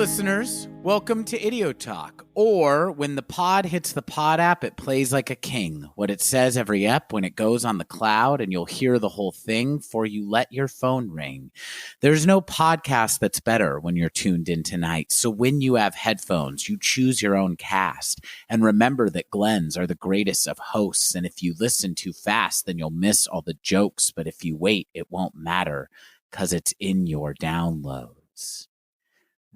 listeners. Welcome to Idiot Talk, or when the pod hits the pod app, it plays like a king. What it says every ep when it goes on the cloud, and you'll hear the whole thing before you let your phone ring. There's no podcast that's better when you're tuned in tonight. So when you have headphones, you choose your own cast. And remember that Glens are the greatest of hosts. And if you listen too fast, then you'll miss all the jokes. But if you wait, it won't matter because it's in your downloads.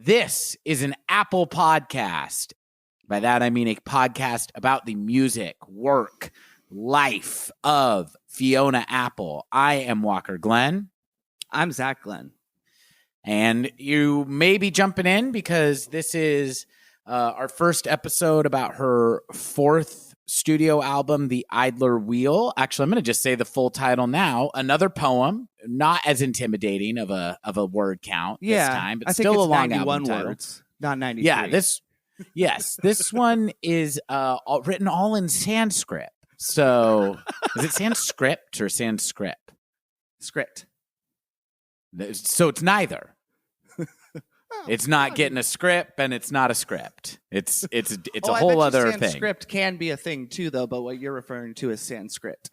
This is an Apple podcast. By that, I mean a podcast about the music, work, life of Fiona Apple. I am Walker Glenn. I'm Zach Glenn. And you may be jumping in because this is our first episode about her fourth studio album, The Idler Wheel. Actually, I'm going to just say the full title now. Another poem, not as intimidating of a word count this time, but I think still it's a long 91 album words, title. Not 93. Yeah, this one is written all in Sanskrit. So is it Sanskrit or Sanskrit? Script. So it's neither. It's not getting a script, and it's not a script. It's a whole other thing. Script can be a thing too, though. But what you're referring to is Sanskrit.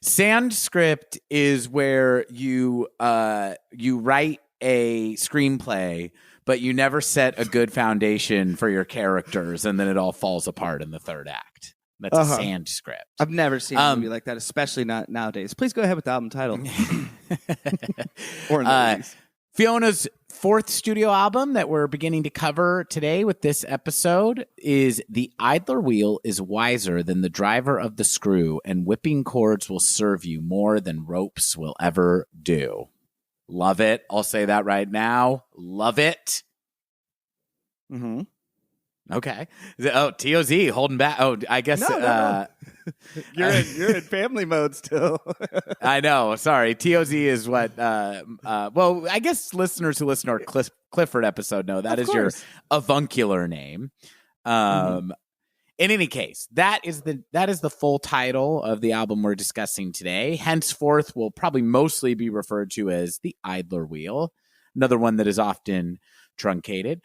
Sanskrit is where you write a screenplay, but you never set a good foundation for your characters, and then it all falls apart in the third act. That's a Sanskrit. I've never seen a movie like that, especially not nowadays. Please go ahead with the album title. Or in the movies. Fiona's fourth studio album that we're beginning to cover today with this episode is The Idler Wheel is Wiser Than the Driver of the Screw, and Whipping Cords Will Serve You More Than Ropes Will Ever Do. Love it. I'll say that right now. Love it. Mm-hmm. Okay. Oh, TOZ holding back. Oh, I guess no. You're in family mode still. I know. Sorry. TOZ is what well, I guess listeners who listen to our Clifford episode know that is your avuncular name. In any case, that is the full title of the album we're discussing today. Henceforth will probably mostly be referred to as The Idler Wheel, another one that is often truncated.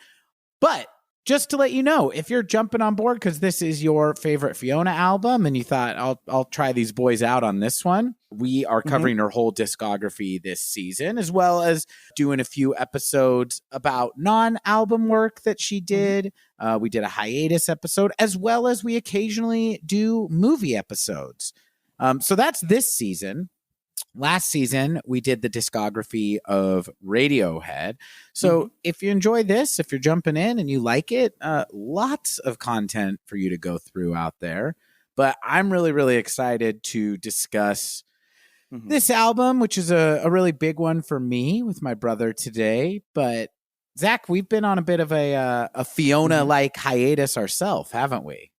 But just to let you know, if you're jumping on board because this is your favorite Fiona album and you thought, I'll try these boys out on this one, we are covering her whole discography this season, as well as doing a few episodes about non-album work that she did. We did a hiatus episode, as well as we occasionally do movie episodes. So that's this season. Last season, we did the discography of Radiohead. So if you enjoy this, if you're jumping in and you like it, lots of content for you to go through out there. But I'm really, really excited to discuss this album, which is a really big one for me with my brother today. But Zach, we've been on a bit of a Fiona-like hiatus ourselves, haven't we?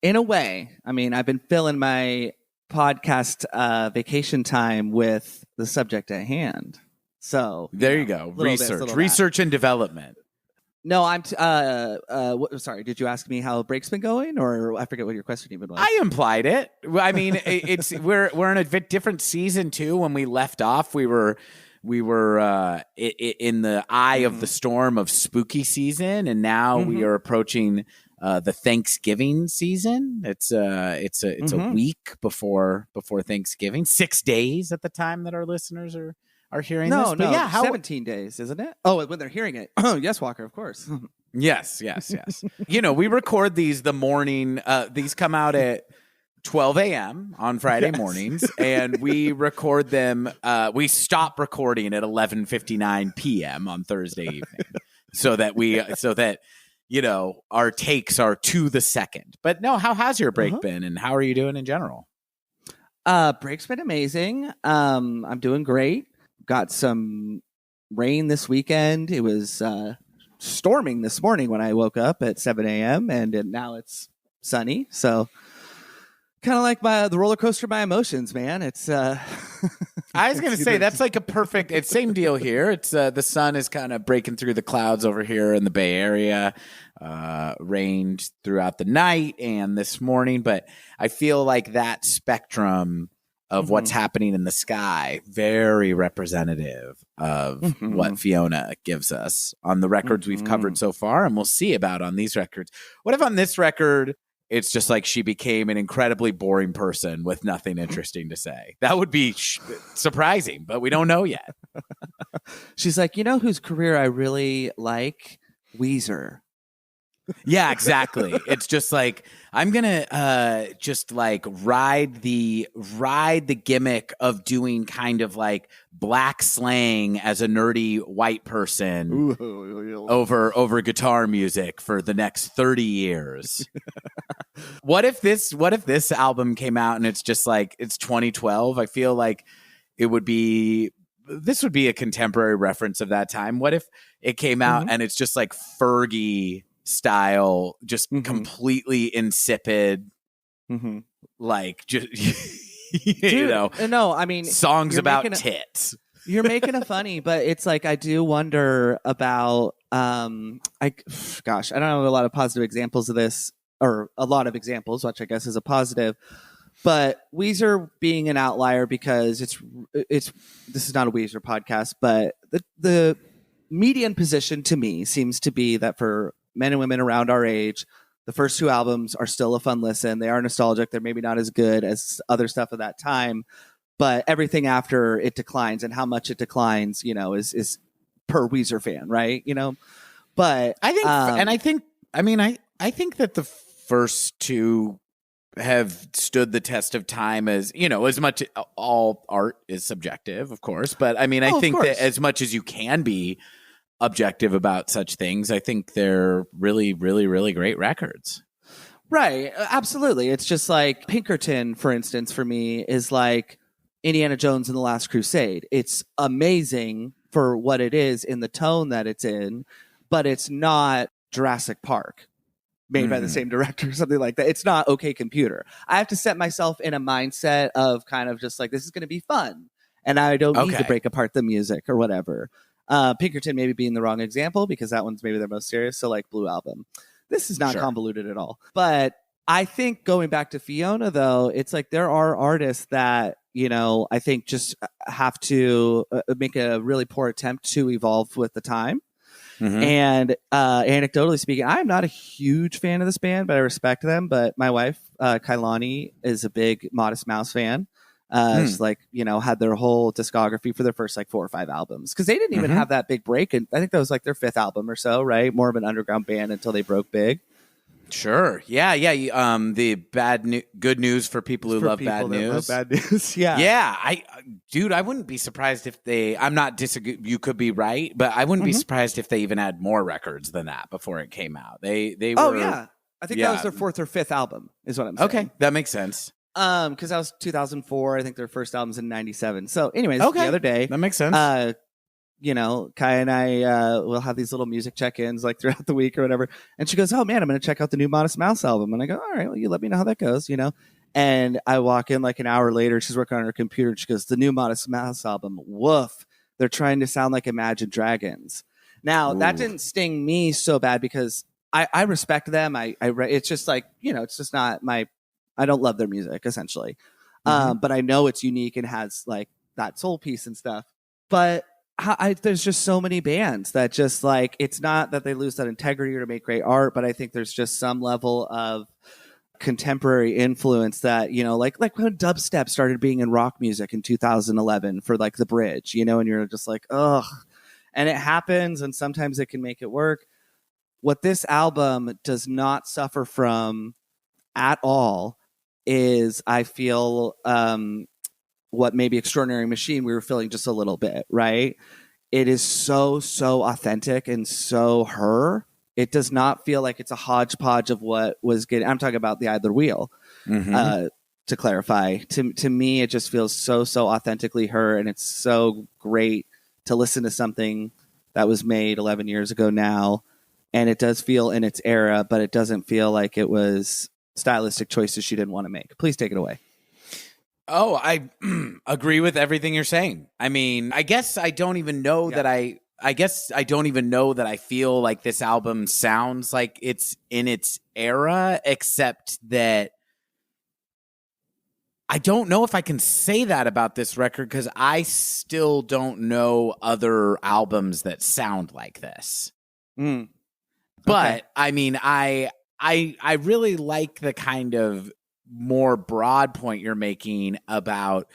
In a way. I mean, I've been filling my podcast vacation time with the subject at hand. So there you go. Research and development. No, I'm sorry, did you ask me how break's been going, or I forget what your question even was? I implied it. I mean, it's we're in a different season too. When we left off, we were in the eye of the storm of spooky season, and now we are approaching the Thanksgiving season. It's a week before Thanksgiving, 6 days at the time that our listeners are hearing this. But yeah, 17 days, isn't it? Oh, when they're hearing it. Oh, yes, Walker, of course. Yes. We record these the morning. These come out at 12 a.m. on Friday mornings, and we record them. We stop recording at 11:59 p.m. on Thursday evening, so that our takes are to the second. But no, how has your break been, and how are you doing in general? Break's been amazing. I'm doing great. Got some rain this weekend. It was storming this morning when I woke up at 7 a.m. and now it's sunny. So kind of like the roller coaster of my emotions, man. It's I was going to say that's like a perfect. It's same deal here. It's the sun is kind of breaking through the clouds over here in the Bay Area. Rained throughout the night and this morning, but I feel like that spectrum of what's happening in the sky. Very representative of what Fiona gives us on the records we've covered so far, and we'll see about on these records. What if on this record it's just like she became an incredibly boring person with nothing interesting to say? That would be surprising, but we don't know yet. She's like, you know whose career I really like? Weezer. Yeah, exactly. It's just like, I'm gonna just like ride the gimmick of doing kind of like black slang as a nerdy white person over guitar music for the next 30 years. What if this album came out and it's just like, it's 2012? I feel like this would be a contemporary reference of that time. What if it came out and it's just like Fergie style, just completely insipid, like just you know, no, I mean, songs about tits. You're making it funny, but it's like, I do wonder about I don't know a lot of positive examples of this, or a lot of examples, which I guess is a positive. But Weezer being an outlier, because this is not a Weezer podcast, but the median position to me seems to be that for men and women around our age, the first two albums are still a fun listen. They are nostalgic. They're maybe not as good as other stuff of that time, but everything after it declines, and how much it declines, you know, is per Weezer fan, right? You know, but I think, I think that the first two have stood the test of time, as, you know, as much, all art is subjective, of course, but I mean, I think that as much as you can be objective about such things, I think they're really, really, really great records. Right. Absolutely. It's just like Pinkerton, for instance, for me, is like Indiana Jones and the Last Crusade. It's amazing for what it is in the tone that it's in, but it's not Jurassic Park, made by the same director or something like that. It's not OK Computer. I have to set myself in a mindset of kind of just like, this is going to be fun, and I don't need to break apart the music or whatever. Pinkerton maybe being the wrong example, because that one's maybe their most serious. So like Blue Album, this is not convoluted at all. But I think going back to Fiona, though, it's like there are artists that, you know, I think just have to make a really poor attempt to evolve with the time. And anecdotally speaking, I'm not a huge fan of this band, but I respect them. But my wife, Kailani, is a big Modest Mouse fan. She's like, you know, had their whole discography for their first like 4 or 5 albums, because they didn't even have that big break. And I think that was like their 5th album or so, right? More of an underground band until they broke big. Sure. Yeah. The good news for people who love bad news. Love bad news. Yeah. Yeah. I wouldn't be surprised if I'm not disagreeing. You could be right, but I wouldn't be surprised if they even had more records than that before it came out. They were. Oh yeah. I think that was their 4th or 5th album, is what I'm saying. Okay. That makes sense. Because that was 2004. I think their first album's in 97. So anyways, the other day, that makes sense. You know, Kai and I will have these little music check-ins like throughout the week or whatever. And she goes, oh man, I'm going to check out the new Modest Mouse album. And I go, all right, well, you let me know how that goes, you know? And I walk in like an hour later, she's working on her computer, and she goes, the new Modest Mouse album, woof. They're trying to sound like Imagine Dragons. Now, that didn't sting me so bad, because I respect them. It's just like, you know, it's just not I don't love their music, essentially. But I know it's unique and has like that soul piece and stuff. But there's just so many bands that just like, it's not that they lose that integrity or to make great art, but I think there's just some level of contemporary influence that, you know, like when dubstep started being in rock music in 2011 for like The Bridge, you know, and you're just like, ugh. And it happens, and sometimes it can make it work. What this album does not suffer from at all is, I feel, what maybe Extraordinary Machine we were feeling just a little bit, right? It is so authentic and so her. It does not feel like it's a hodgepodge of what was getting. I'm talking about the Idler Wheel. To clarify, to me, it just feels so authentically her, and it's so great to listen to something that was made 11 years ago now, and it does feel in its era, but it doesn't feel like it was stylistic choices she didn't want to make. Please take it away. Oh, I agree with everything you're saying. I mean, I guess I don't even know that I guess I don't even know that I feel like this album sounds like it's in its era, except that I don't know if I can say that about this record because I still don't know other albums that sound like this. Okay. But I mean, I really like the kind of more broad point you're making about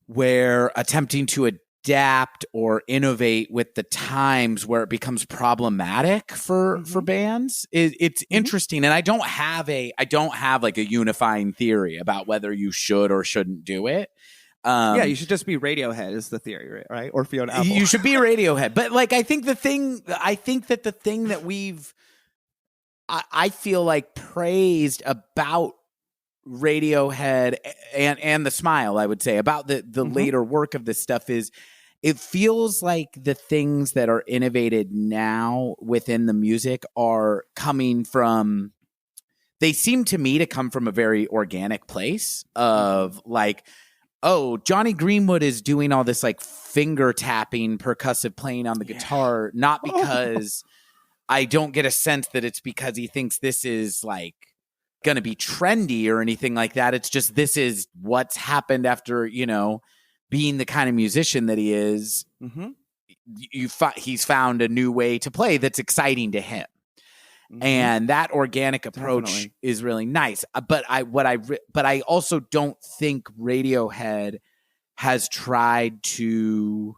where attempting to adapt or innovate with the times where it becomes problematic for bands. It's interesting. And I don't have like a unifying theory about whether you should or shouldn't do it. Yeah, you should just be Radiohead is the theory, right? Or Fiona Apple. You should be Radiohead. But like, I think that the thing that I feel like praised about Radiohead and the Smile, I would say, about the later work of this stuff is it feels like the things that are innovated now within the music are coming from, they seem to me to come from a very organic place of like, oh, Johnny Greenwood is doing all this like finger tapping percussive playing on the guitar, not because I don't get a sense that it's because he thinks this is like going to be trendy or anything like that. It's just, this is what's happened after, being the kind of musician that he is. He's found a new way to play that's exciting to him. And that organic approach is really nice. But I also don't think Radiohead has tried to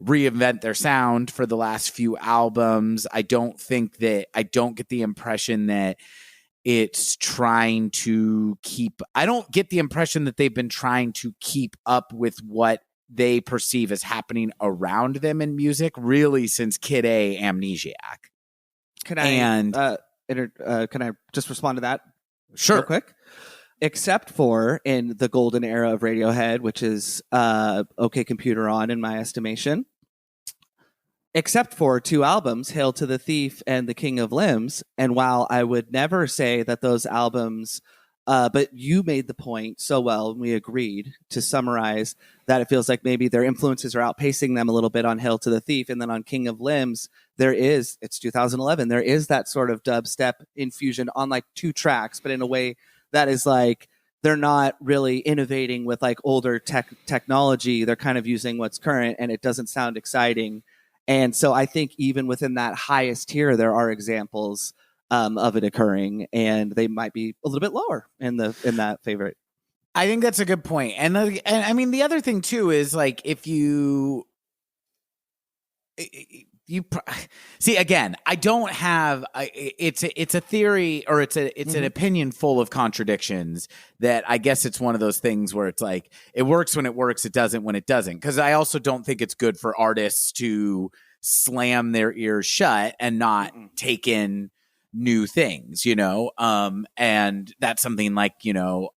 reinvent their sound for the last few albums. I don't get the impression that it's trying to I don't get the impression that they've been trying to keep up with what they perceive as happening around them in music really since Kid A, Amnesiac. Can I just respond to that? Sure. Real quick? Except for in the golden era of Radiohead, which is OK Computer On, in my estimation. Except for 2 albums, Hail to the Thief and The King of Limbs. And while I would never say that those albums, but you made the point so well, and we agreed to summarize that it feels like maybe their influences are outpacing them a little bit on Hail to the Thief. And then on King of Limbs, it's 2011, there is that sort of dubstep infusion on like 2 tracks, but in a way that is like, they're not really innovating with like older technology. They're kind of using what's current, and it doesn't sound exciting. And so I think even within that highest tier, there are examples of it occurring, and they might be a little bit lower in that favorite. I think that's a good point. And I mean, the other thing too is like, if you see, again, I don't have it's a theory, or it's an opinion full of contradictions that I guess it's one of those things where it's like, it works when it works, it doesn't when it doesn't. Because I also don't think it's good for artists to slam their ears shut and not take in new things, and that's something like,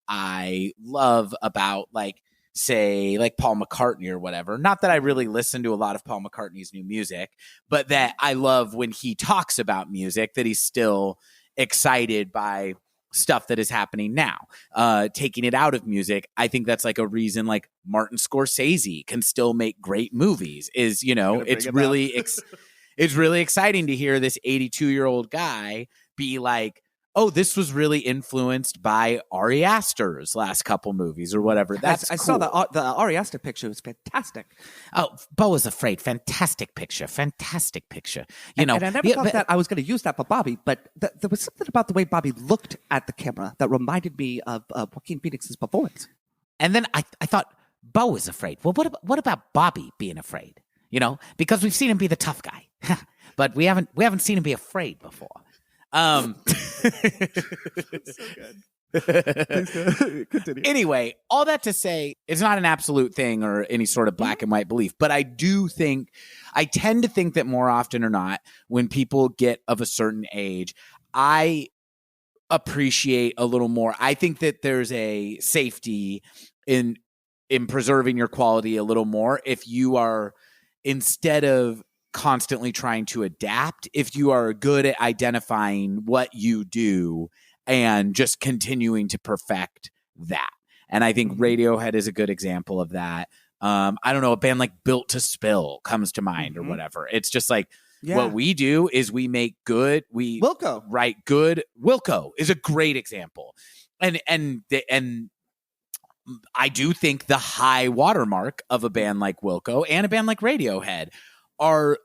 I love about like, say, like Paul McCartney or whatever. Not that I really listen to a lot of Paul McCartney's new music, but that I love when he talks about music, that he's still excited by stuff that is happening now. Taking it out of music, I think that's like a reason like Martin Scorsese can still make great movies is, it's really it's really exciting to hear this 82-year-old guy be like, oh, this was really influenced by Ari Aster's last couple movies or whatever. That's I cool. saw the Ari Aster picture. It was fantastic. Oh, Beau is Afraid. Fantastic picture. Fantastic picture. And I never thought that I was going to use that for Bobby, but there was something about the way Bobby looked at the camera that reminded me of Joaquin Phoenix's performance. And then I thought, Beau is afraid. Well, what about Bobby being afraid? Because we've seen him be the tough guy, but we haven't seen him be afraid before. So good. Continue. Anyway, all that to say, it's not an absolute thing or any sort of black and white belief, but I tend to think that more often or not, when people get of a certain age, I appreciate a little more. I think that there's a safety in preserving your quality a little more if you are, instead of constantly trying to adapt, if you are good at identifying what you do and just continuing to perfect that. And I think Radiohead is a good example of that. I don't know, a band like Built to Spill comes to mind or whatever. It's just like, what we do is we make good, Wilco. Write good. Wilco is a great example. And I do think the high watermark of a band like Wilco and a band like Radiohead are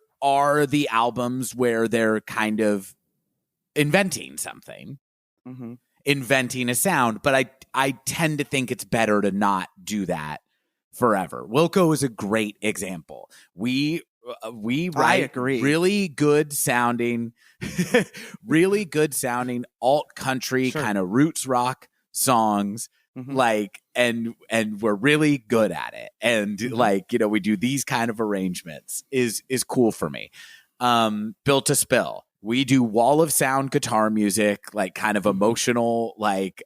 the albums where they're kind of inventing something, inventing a sound. But I tend to think it's better to not do that forever. Wilco is a great example. We write really good sounding alt country kind of roots rock songs. Like, and we're really good at it. And like, you know, we do these kind of arrangements is cool for me. Built to Spill. We do wall of sound guitar music, like kind of emotional, like,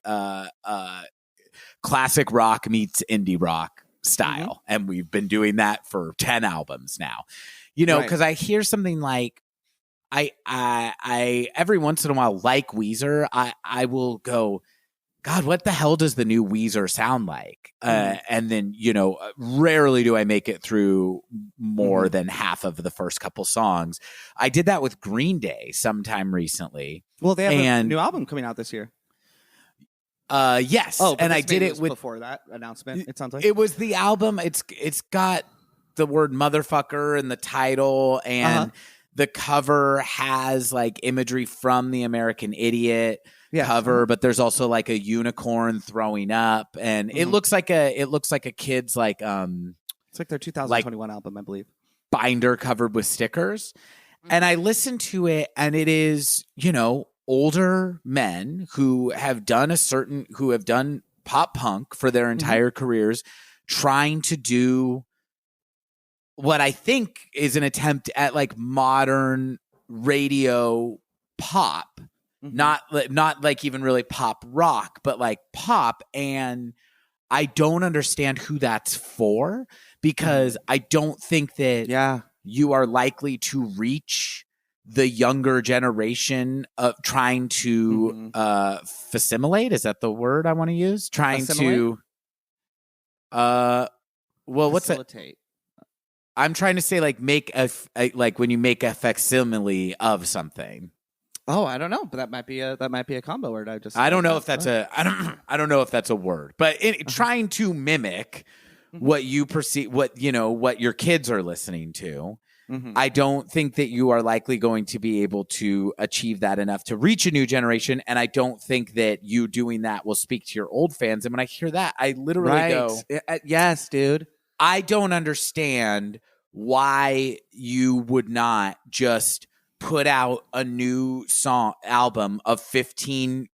classic rock meets indie rock style. And we've been doing that for 10 albums now, you know, cause I hear something like, I every once in a while, like Weezer, I will go, God, what the hell does the new Weezer sound like? And then, you know, rarely do I make it through more than half of the first couple songs. I did that with Green Day sometime recently. Well, they have a new album coming out this year. Yes. Oh, and I did it with before that announcement. It sounds like it was the album. It's got the word motherfucker in the title, and the cover has like imagery from the American Idiot cover, but there's also like a unicorn throwing up, and it looks like a kid's like it's like their 2021 album, I believe, binder covered with stickers. And I listened to it, and it is, you know, older men who have done pop punk for their entire careers, trying to do what I think is an attempt at like modern radio pop. Not like even really pop rock, but like pop. And I don't understand who that's for, because I don't think that you are likely to reach the younger generation of trying to facsimilate. Is that the word I want to use? Trying to what's it? I'm trying to say like make like when you make a facsimile of something. Oh, I don't know, but that might be a combo word. I don't know if that's I don't know if that's a word, but trying to mimic what you perceive, what your kids are listening to. I don't think that you are likely going to be able to achieve that enough to reach a new generation, and I don't think that you doing that will speak to your old fans. And when I hear that, I literally go, "Yes, dude." I don't understand why you would not just put out a new album of 15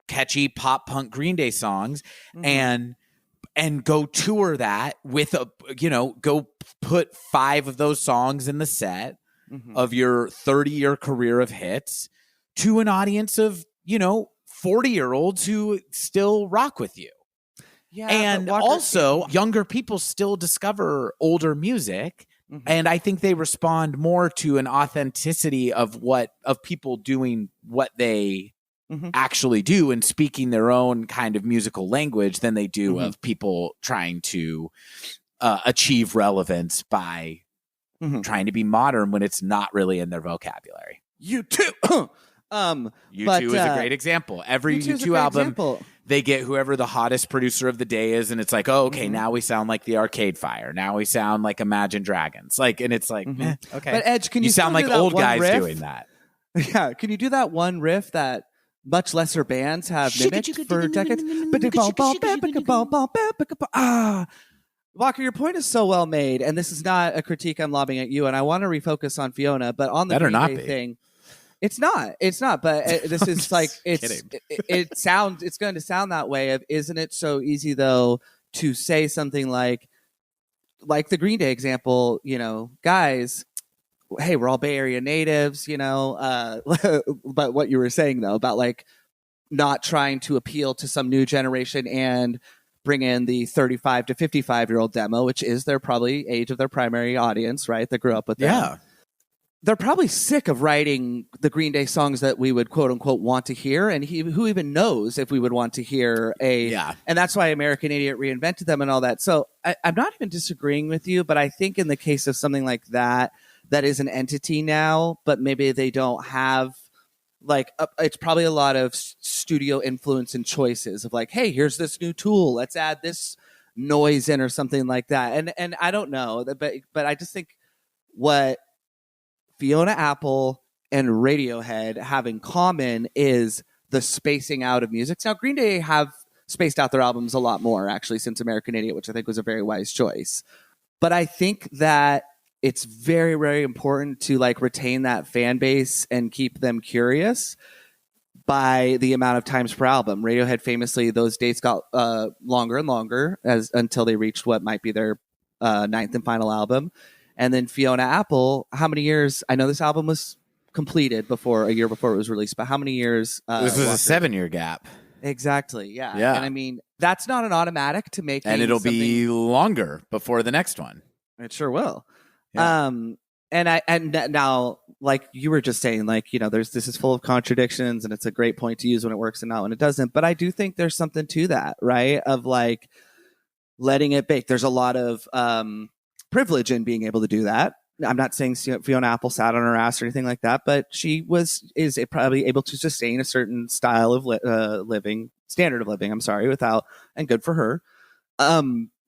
catchy pop punk Green Day songs and go tour that with go put 5 of those songs in the set of your 30-year career of hits to an audience of, 40-year-olds who still rock with you. Yeah, and also younger people still discover older music. And I think they respond more to an authenticity of people doing what they actually do and speaking their own kind of musical language than they do of people trying to achieve relevance by trying to be modern when it's not really in their vocabulary. U2. U2 is a great example. Every U2 album, they get whoever the hottest producer of the day is, and it's like, oh, okay, now we sound like the Arcade Fire. Now we sound like Imagine Dragons. Like, and it's like, okay. But Edge, can you sound like old guys doing that? Yeah, can you do that one riff that much lesser bands have mimicked for decades? Walker, your point is so well made, and this is not a critique I'm lobbing at you, and I want to refocus on Fiona, but on the Green Day thing. It's not, but this is like, it's going to sound that way. Isn't it so easy though to say something like the Green Day example, guys, hey, we're all Bay Area natives, but what you were saying though, about like not trying to appeal to some new generation and bring in the 35 to 55-year-old demo, which is their probably age of their primary audience, right? That grew up with them. Yeah. They're probably sick of writing the Green Day songs that we would quote unquote want to hear. And who even knows if we would want to hear and that's why American Idiot reinvented them and all that. So I'm not even disagreeing with you, but I think in the case of something like that is an entity now, but maybe they don't have like it's probably a lot of studio influence and choices of like, hey, here's this new tool, let's add this noise in or something like that. And I don't know, but I just think what Fiona Apple and Radiohead have in common is the spacing out of music. Now, Green Day have spaced out their albums a lot more, actually, since American Idiot, which I think was a very wise choice. But I think that it's very, very important to like retain that fan base and keep them curious by the amount of times per album. Radiohead famously, those dates got longer and longer until they reached what might be their ninth and final album. And then Fiona Apple, how many years? I know this album was completed a year before it was released, but how many years? This was a 7-year gap. Exactly. Yeah. Yeah. And I mean, that's not an automatic to make. And it'll be longer before the next one. It sure will. Yeah. And now, like you were just saying, like, you know, this is full of contradictions and it's a great point to use when it works and not when it doesn't. But I do think there's something to that, right? Of like letting it bake. There's a lot of privilege in being able to do that. I'm not saying Fiona Apple sat on her ass or anything like that, but she is probably able to sustain a certain style of standard of living. I'm sorry, without, and good for her.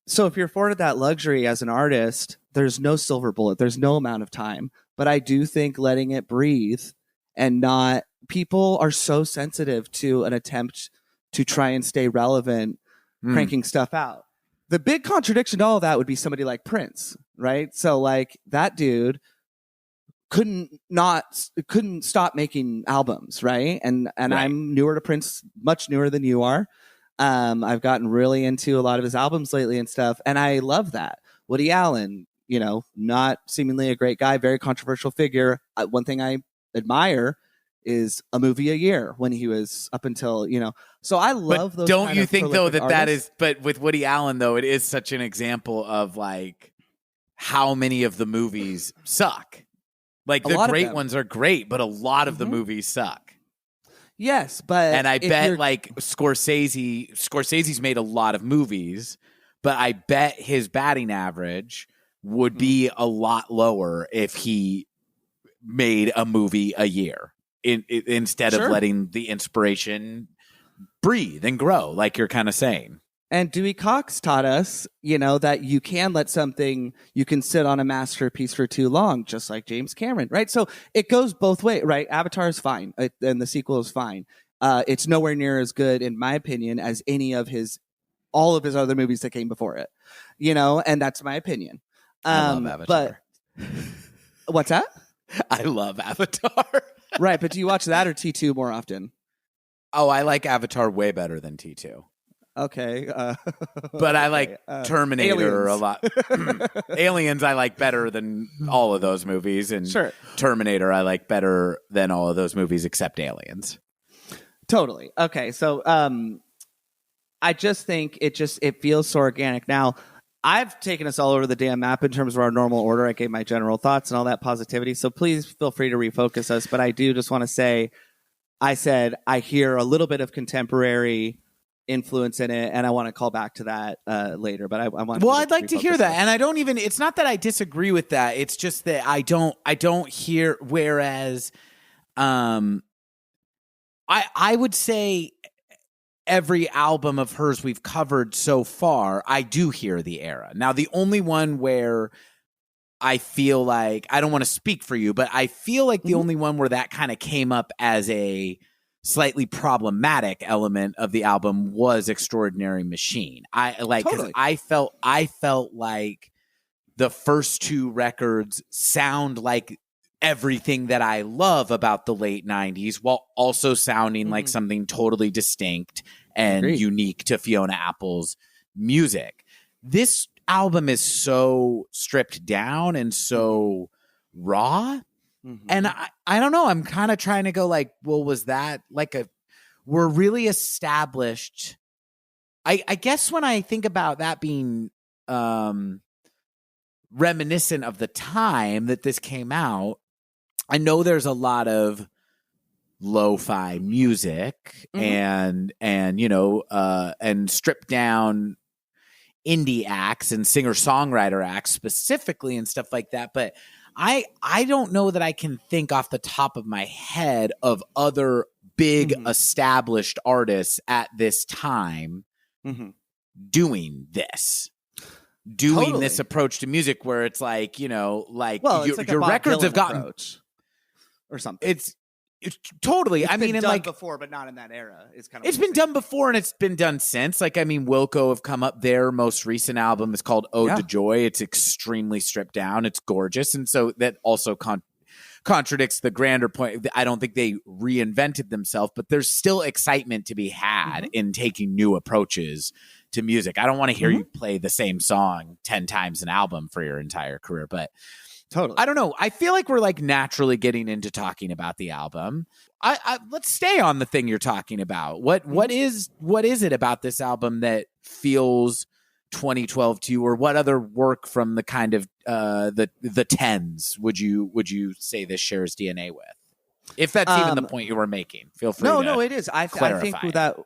So if you're afforded that luxury as an artist, there's no silver bullet. There's no amount of time. But I do think letting it breathe and not, people are so sensitive to an attempt to try and stay relevant, cranking stuff out. The big contradiction to all of that would be somebody like Prince, right? So like that dude couldn't stop making albums, right? And right. I'm newer to Prince, much newer than you are. I've gotten really into a lot of his albums lately and stuff, and I love that. Woody Allen, you know, not seemingly a great guy, very controversial figure. One thing I admire is a movie a year when he was up until, you know. So I love those. Don't you think though that is? But with Woody Allen though, it is such an example of like how many of the movies suck. Like the great ones are great, but a lot of the movies suck. Yes, but and I bet like Scorsese's made a lot of movies, but I bet his batting average would be a lot lower if he made a movie a year instead of letting the inspiration breathe and grow, like you're kind of saying. And Dewey Cox taught us, you know, that you can you can sit on a masterpiece for too long, just like James Cameron, right? So it goes both ways, right? Avatar is fine, and the sequel is fine. It's nowhere near as good, in my opinion, as all of his other movies that came before it, you know, and that's my opinion. I love Avatar. But what's that? I love Avatar. Right, but do you watch that or T2 more often? Oh, I like Avatar way better than T2. Okay. But I like Terminator a lot. Aliens I like better than all of those movies. And Terminator I like better than all of those movies except Aliens. Totally. Okay. So I just think it feels so organic. Now, I've taken us all over the damn map in terms of our normal order. I gave my general thoughts and all that positivity. So please feel free to refocus us. But I do just want to say, I said I hear a little bit of contemporary influence in it, and I want to call back to that later. But I want. Well, I'd like to hear that, and I don't even. It's not that I disagree with that. It's just that I don't hear. Whereas, I would say every album of hers we've covered so far, I do hear the era. Now, the only one where I feel like, I don't want to speak for you, but I feel like the only one where that kind of came up as a slightly problematic element of the album was Extraordinary Machine. Because I felt like the first two records sound like everything that I love about the late 90s while also sounding like something totally distinct and unique to Fiona Apple's music. This album is so stripped down and so raw. And I don't know. I'm kind of trying to go like, well, was that like we're really established. I guess when I think about that being reminiscent of the time that this came out, I know there's a lot of lo-fi music and you know, and stripped down indie acts and singer-songwriter acts specifically and stuff like that. But I don't know that I can think off the top of my head of other big established artists at this time doing this. This approach to music where it's like, you know, like, it's like your records have gotten approach or something. It's totally. It's I mean, been and done like before, but not in that era. It's been done before, and it's been done since. Like, I mean, Wilco have come up. Their most recent album is called Ode to Joy. It's extremely stripped down. It's gorgeous, and so that also contradicts the grander point. I don't think they reinvented themselves, but there's still excitement to be had in taking new approaches to music. I don't want to hear you play the same song 10 times an album for your entire career, but totally. I don't know. I feel like we're like naturally getting into talking about the album. Let's stay on the thing you're talking about. What is it about this album that feels 2012 to you, or what other work from the kind of the tens would you say this shares DNA with? If that's even the point you were making, feel free. No, it is. I think that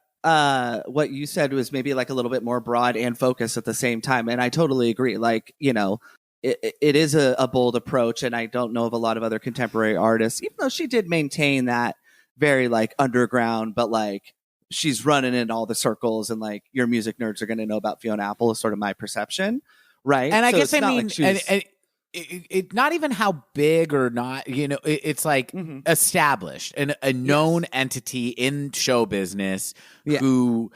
what you said was maybe like a little bit more broad and focused at the same time, and I totally agree. Like, you know, it is a bold approach, and I don't know of a lot of other contemporary artists, even though she did maintain that very like underground, but like she's running in all the circles, and like your music nerds are going to know about Fiona Apple is sort of my perception, right? And I guess I mean, like it not even how big or not, you know, it's like established and a known entity in show business who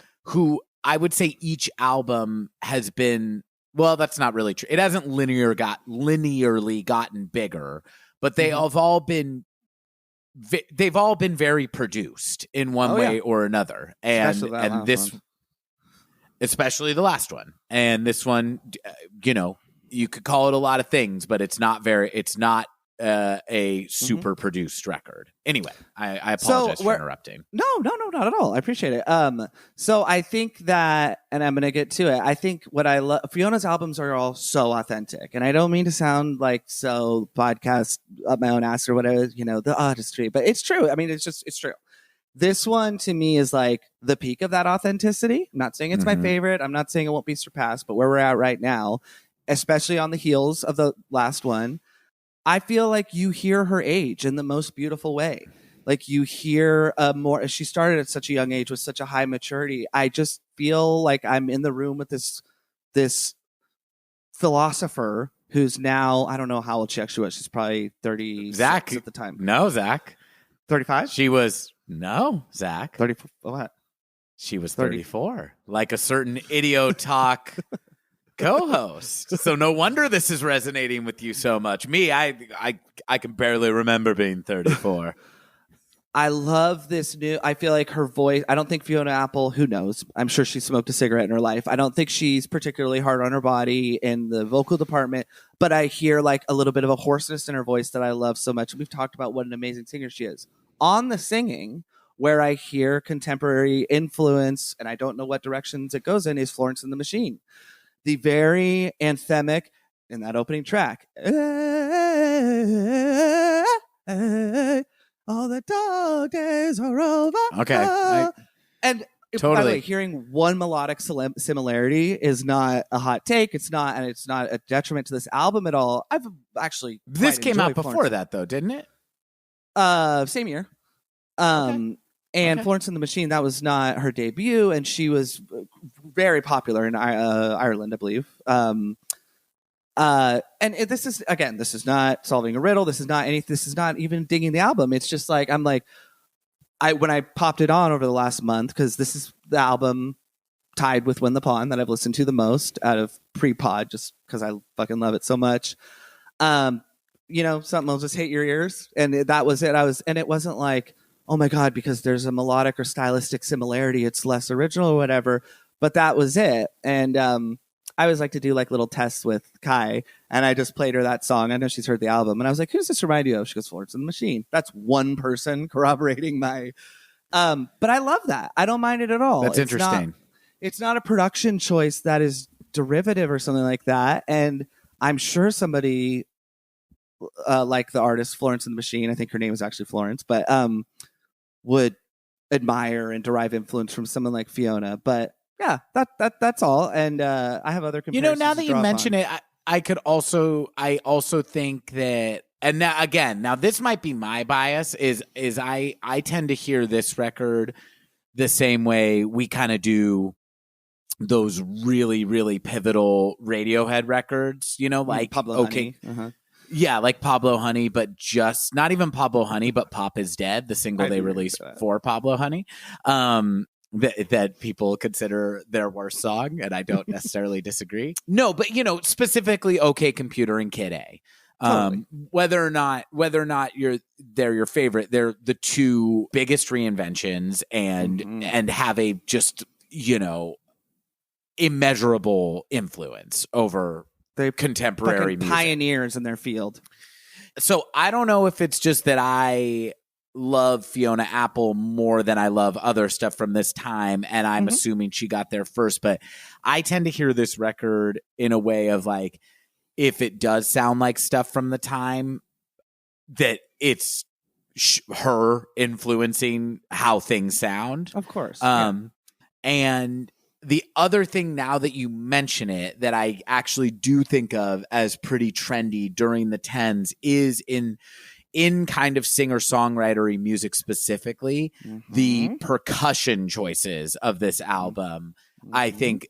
I would say each album has been. Well, that's not really true. It hasn't linearly gotten bigger, but they have all been. They've all been very produced in one way or another, and this, especially the last one, and this one, you know, you could call it a lot of things, but it's not a super produced record. Anyway, I apologize for interrupting. No, not at all. I appreciate it. So I think that, and I'm going to get to it. I think what I love, Fiona's albums are all so authentic, and I don't mean to sound like so podcast up my own ass or whatever, you know, the artistry, but it's true. I mean, it's true. This one to me is like the peak of that authenticity. I'm not saying it's my favorite. I'm not saying it won't be surpassed, but where we're at right now, especially on the heels of the last one, I feel like you hear her age in the most beautiful way. Like you hear more. She started at such a young age with such a high maturity. I just feel like I'm in the room with this philosopher who's now, I don't know how old she actually was. She's probably 36 at the time. No, Zach. 35? She was, no, Zach. 34. What? She was 34. Like a certain Idio Talk co-host. So no wonder this is resonating with you so much. Me, I can barely remember being 34. I love this new, I feel like her voice, I don't think Fiona Apple, who knows, I'm sure she smoked a cigarette in her life. I don't think she's particularly hard on her body in the vocal department, but I hear like a little bit of a hoarseness in her voice that I love so much. We've talked about what an amazing singer she is. On the singing, where I hear contemporary influence, and I don't know what directions it goes in, is Florence and the Machine. The very anthemic in that opening track. All the dog days are over. Okay. And totally. By the way, hearing one melodic similarity is not a hot take. It's not a detriment to this album at all. I've actually this came out before that though, didn't it? Same year. And Florence and the Machine, that was not her debut, and she was very popular in Ireland, I believe. And this is not solving a riddle. This is not even digging the album. It's just like, when I popped it on over the last month, because this is the album tied with Win the Pawn that I've listened to the most out of pre-pod, just because I fucking love it so much. You know, something will just hit your ears, and that was it. And it wasn't like, oh my God, because there's a melodic or stylistic similarity, it's less original or whatever. But that was it. And I always like to do like little tests with Kai, and I just played her that song. I know she's heard the album, and I was like, "Who does this remind you of?" She goes, "Florence and the Machine." That's one person corroborating my. But I love that. I don't mind it at all. That's interesting. It's not a production choice that is derivative or something like that, and I'm sure somebody like the artist Florence and the Machine, I think her name is actually Florence, but would admire and derive influence from someone like Fiona. But yeah, that's all. And I have other comparisons. You know, now that you mention it, I also think that, and now this might be my bias, is I tend to hear this record the same way we kind of do those really, really pivotal Radiohead records, like Pablo Honey. Uh-huh. Yeah, like Pablo Honey, but just not even Pablo Honey, but Pop Is Dead, the single they released for Pablo Honey, that people consider their worst song, and I don't necessarily disagree. No, but specifically OK Computer and Kid A. Totally. Whether or not they're your favorite, they're the two biggest reinventions and have a just immeasurable influence over contemporary music. Pioneers in their field. So I don't know if it's just that I love Fiona Apple more than I love other stuff from this time, and I'm assuming she got there first, but I tend to hear this record in a way of like, if it does sound like stuff from the time, that it's her influencing how things sound. Of course. And the other thing, now that you mention it, that I actually do think of as pretty trendy during the 10s is in kind of singer-songwritery music specifically, the percussion choices of this album. I think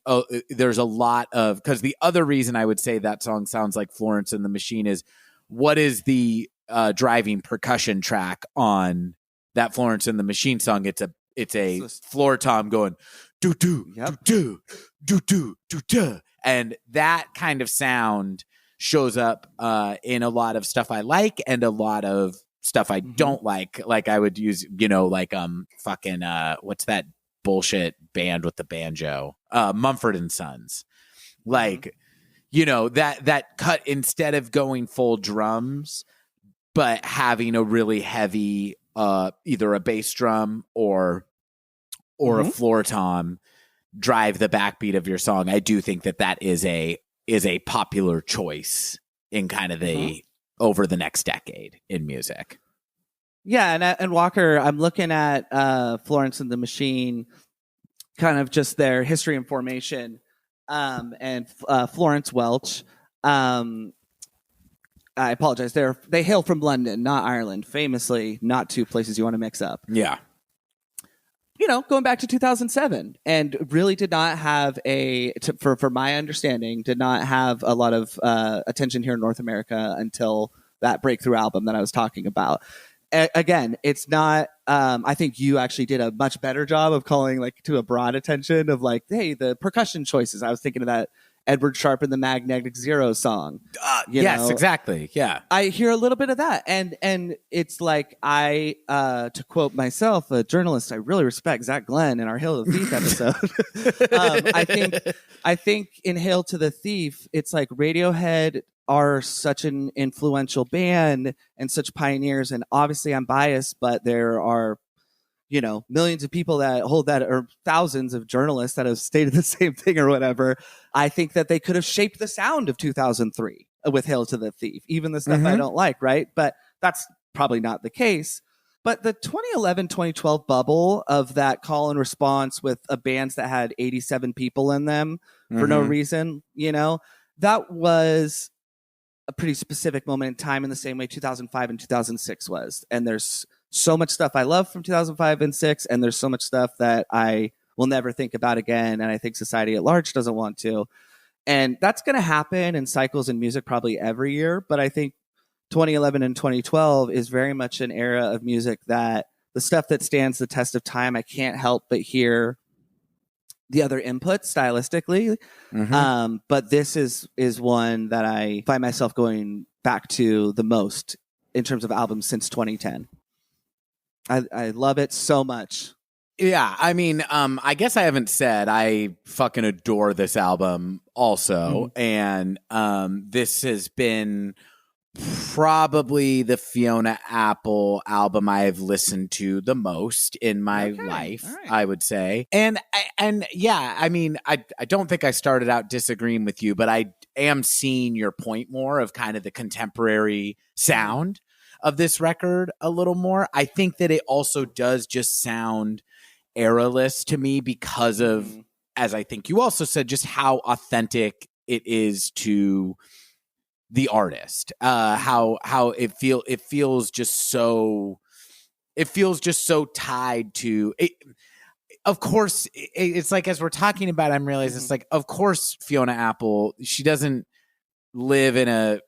there's a lot of, because the other reason I would say that song sounds like Florence and the Machine is, what is the driving percussion track on that Florence and the Machine song? It's a floor tom going do do do do do do do, and that kind of sound shows up in a lot of stuff I like and a lot of stuff I don't like. Like I would use, fucking what's that bullshit band with the banjo? Mumford and Sons. Like, that cut, instead of going full drums, but having a really heavy either a bass drum or a floor tom drive the backbeat of your song. I do think that is a popular choice in kind of the over the next decade in music. Yeah, and Walker, I'm looking at Florence and the Machine, kind of just their history and formation, and Florence Welch. I apologize. They hail from London, not Ireland. Famously, not two places you want to mix up. Yeah. Going back to 2007, and really did not have for my understanding, did not have a lot of attention here in North America until that breakthrough album that I was talking about. Again, it's not. I think you actually did a much better job of calling to a broad attention of hey, the percussion choices. I was thinking of that Edward Sharpe and the Magnetic Zero song. Yes, exactly. Yeah. I hear a little bit of that. And it's like, to quote myself, a journalist I really respect, Zach Glenn, in our Hail to the Thief episode. I think in Hail to the Thief, it's like Radiohead are such an influential band and such pioneers. And obviously I'm biased, but there are millions of people that hold that, or thousands of journalists that have stated the same thing or whatever. I think that they could have shaped the sound of 2003 with Hail to the Thief, even the stuff I don't like, right? But that's probably not the case. But the 2011, 2012 bubble of that call and response with bands that had 87 people in them for no reason, that was a pretty specific moment in time, in the same way 2005 and 2006 was. And there's so much stuff I love from 2005 and 6, and there's so much stuff that I will never think about again, and I think society at large doesn't want to. And that's going to happen in cycles in music probably every year, but I think 2011 and 2012 is very much an era of music that the stuff that stands the test of time, I can't help but hear the other inputs stylistically. But this is one that I find myself going back to the most in terms of albums since 2010. I love it so much. Yeah, I mean, I guess I haven't said I fucking adore this album also. And this has been probably the Fiona Apple album I have listened to the most in my life, right. I would say. And yeah, I mean, I don't think I started out disagreeing with you, but I am seeing your point more of kind of the contemporary sound of this record a little more. I think that it also does just sound eraless to me because of, as I think you also said, just how authentic it is to the artist. How it feels just so tied to it. Of course, it's like, as we're talking about, I'm realizing it's like, of course, Fiona Apple, she doesn't live in a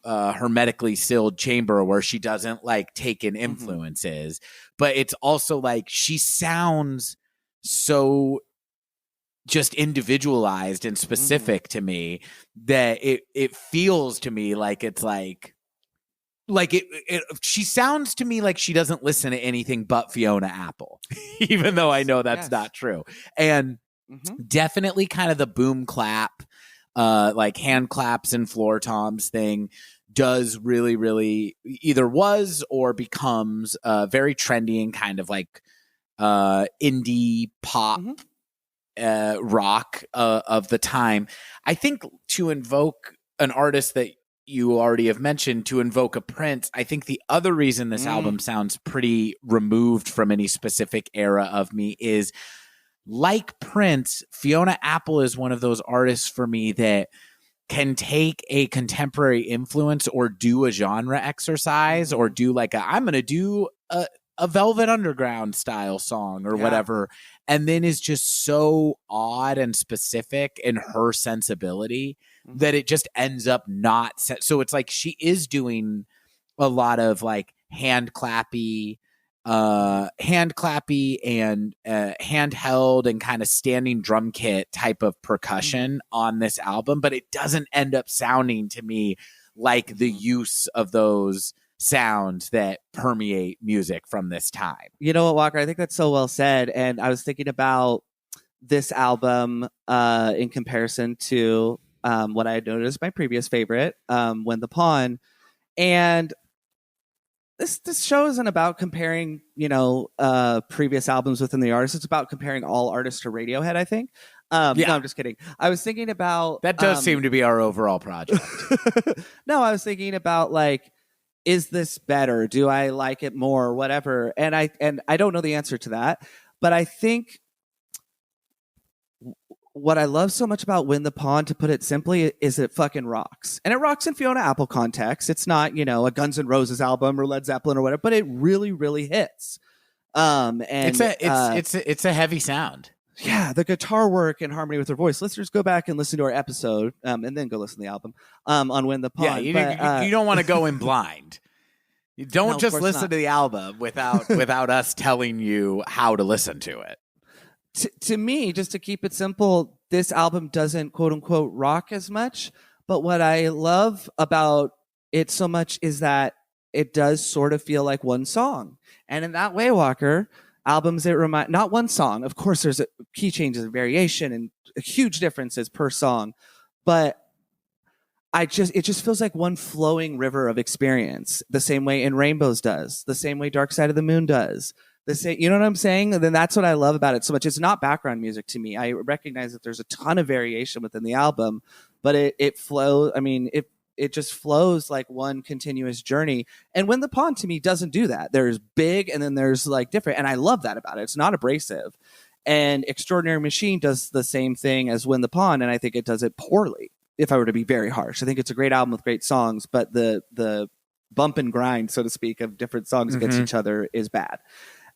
hermetically sealed chamber where she doesn't like take in influences, but it's also like she sounds so just individualized and specific to me that it feels to me like it's like she sounds to me like she doesn't listen to anything but Fiona Apple, even though I know that's not true. And definitely kind of the boom clap, like hand claps and floor toms thing does really, really either was or becomes very trendy and kind of like indie pop rock of the time. I think to invoke an artist that you already have mentioned, to invoke a Prince, I think the other reason this album sounds pretty removed from any specific era of me is, like Prince, Fiona Apple is one of those artists for me that can take a contemporary influence or do a genre exercise or do like I'm going to do a Velvet Underground style song or whatever, and then is just so odd and specific in her sensibility that it just ends up not so it's like she is doing a lot of like hand clappy and handheld and kind of standing drum kit type of percussion on this album, but it doesn't end up sounding to me like the use of those sounds that permeate music from this time. You know what, Walker? I think that's so well said. And I was thinking about this album in comparison to what I had noted as my previous favorite, When the Pawn. And this show isn't about comparing, previous albums within the artist. It's about comparing all artists to Radiohead, I think. No, I'm just kidding. I was thinking about... That does seem to be our overall project. No, I was thinking about like, is this better? Do I like it more? Or whatever. And I don't know the answer to that. But I think what I love so much about Win the Pawn, to put it simply, is it fucking rocks. And it rocks in Fiona Apple context. It's not, a Guns N' Roses album or Led Zeppelin or whatever, but it really, really hits. And it's a heavy sound. Yeah, the guitar work in harmony with her voice. Listeners, go back and listen to our episode, and then go listen to the album on Win the Pawn. Yeah, you don't want to go in blind. You don't just listen to the album without us telling you how to listen to it. To me, just to keep it simple, this album doesn't quote unquote rock as much. But what I love about it so much is that it does sort of feel like one song. And in that way, Walker, albums that remind, not one song, of course, there's key changes and variation and huge differences per song. But it just feels like one flowing river of experience, the same way In Rainbows does, the same way Dark Side of the Moon does. You know what I'm saying? Then that's what I love about it so much. It's not background music to me. I recognize that there's a ton of variation within the album, but it flows. I mean, it just flows like one continuous journey. And When the Pawn to me doesn't do that. There's big and then there's like different. And I love that about it. It's not abrasive. And Extraordinary Machine does the same thing as When the Pawn, and I think it does it poorly, if I were to be very harsh. I think it's a great album with great songs, but the bump and grind, so to speak, of different songs against each other is bad.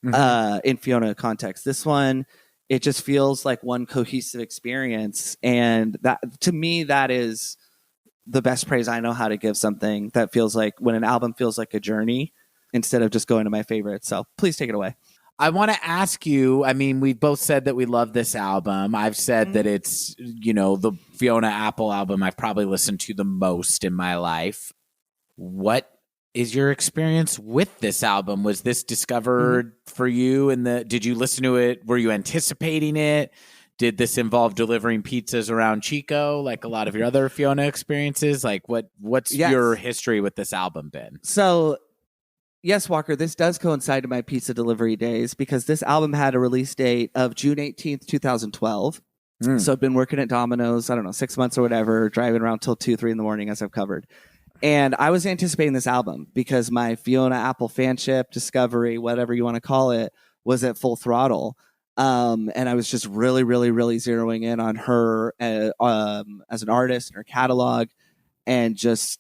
In Fiona context, this one, it just feels like one cohesive experience, and that, to me, that is the best praise I know how to give something that feels like, when an album feels like a journey instead of just going to my favorite. So please take it away. I want to ask you, I mean, we both said that we love this album. I've said that it's, the Fiona Apple album I've probably listened to the most in my life. What is your experience with this album? Was this discovered for you? Did you listen to it? Were you anticipating it? Did this involve delivering pizzas around Chico, like a lot of your other Fiona experiences? Like, what's your history with this album been? So, yes, Walker, this does coincide to my pizza delivery days, because this album had a release date of June 18th, 2012. So I've been working at Domino's, 6 months or whatever, driving around till 2, 3 in the morning, as I've covered. And I was anticipating this album because my Fiona Apple fanship, discovery, whatever you want to call it, was at full throttle. And I was just really, really, really zeroing in on her as an artist and her catalog. and just,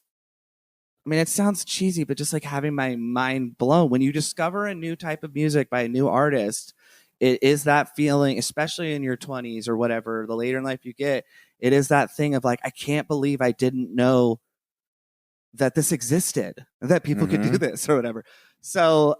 I mean, it sounds cheesy, but just like having my mind blown when you discover a new type of music by a new artist. It is that feeling, especially in your 20s or whatever, the later in life you get, it is that thing of like, I can't believe I didn't know that this existed, that people could do this or whatever. So,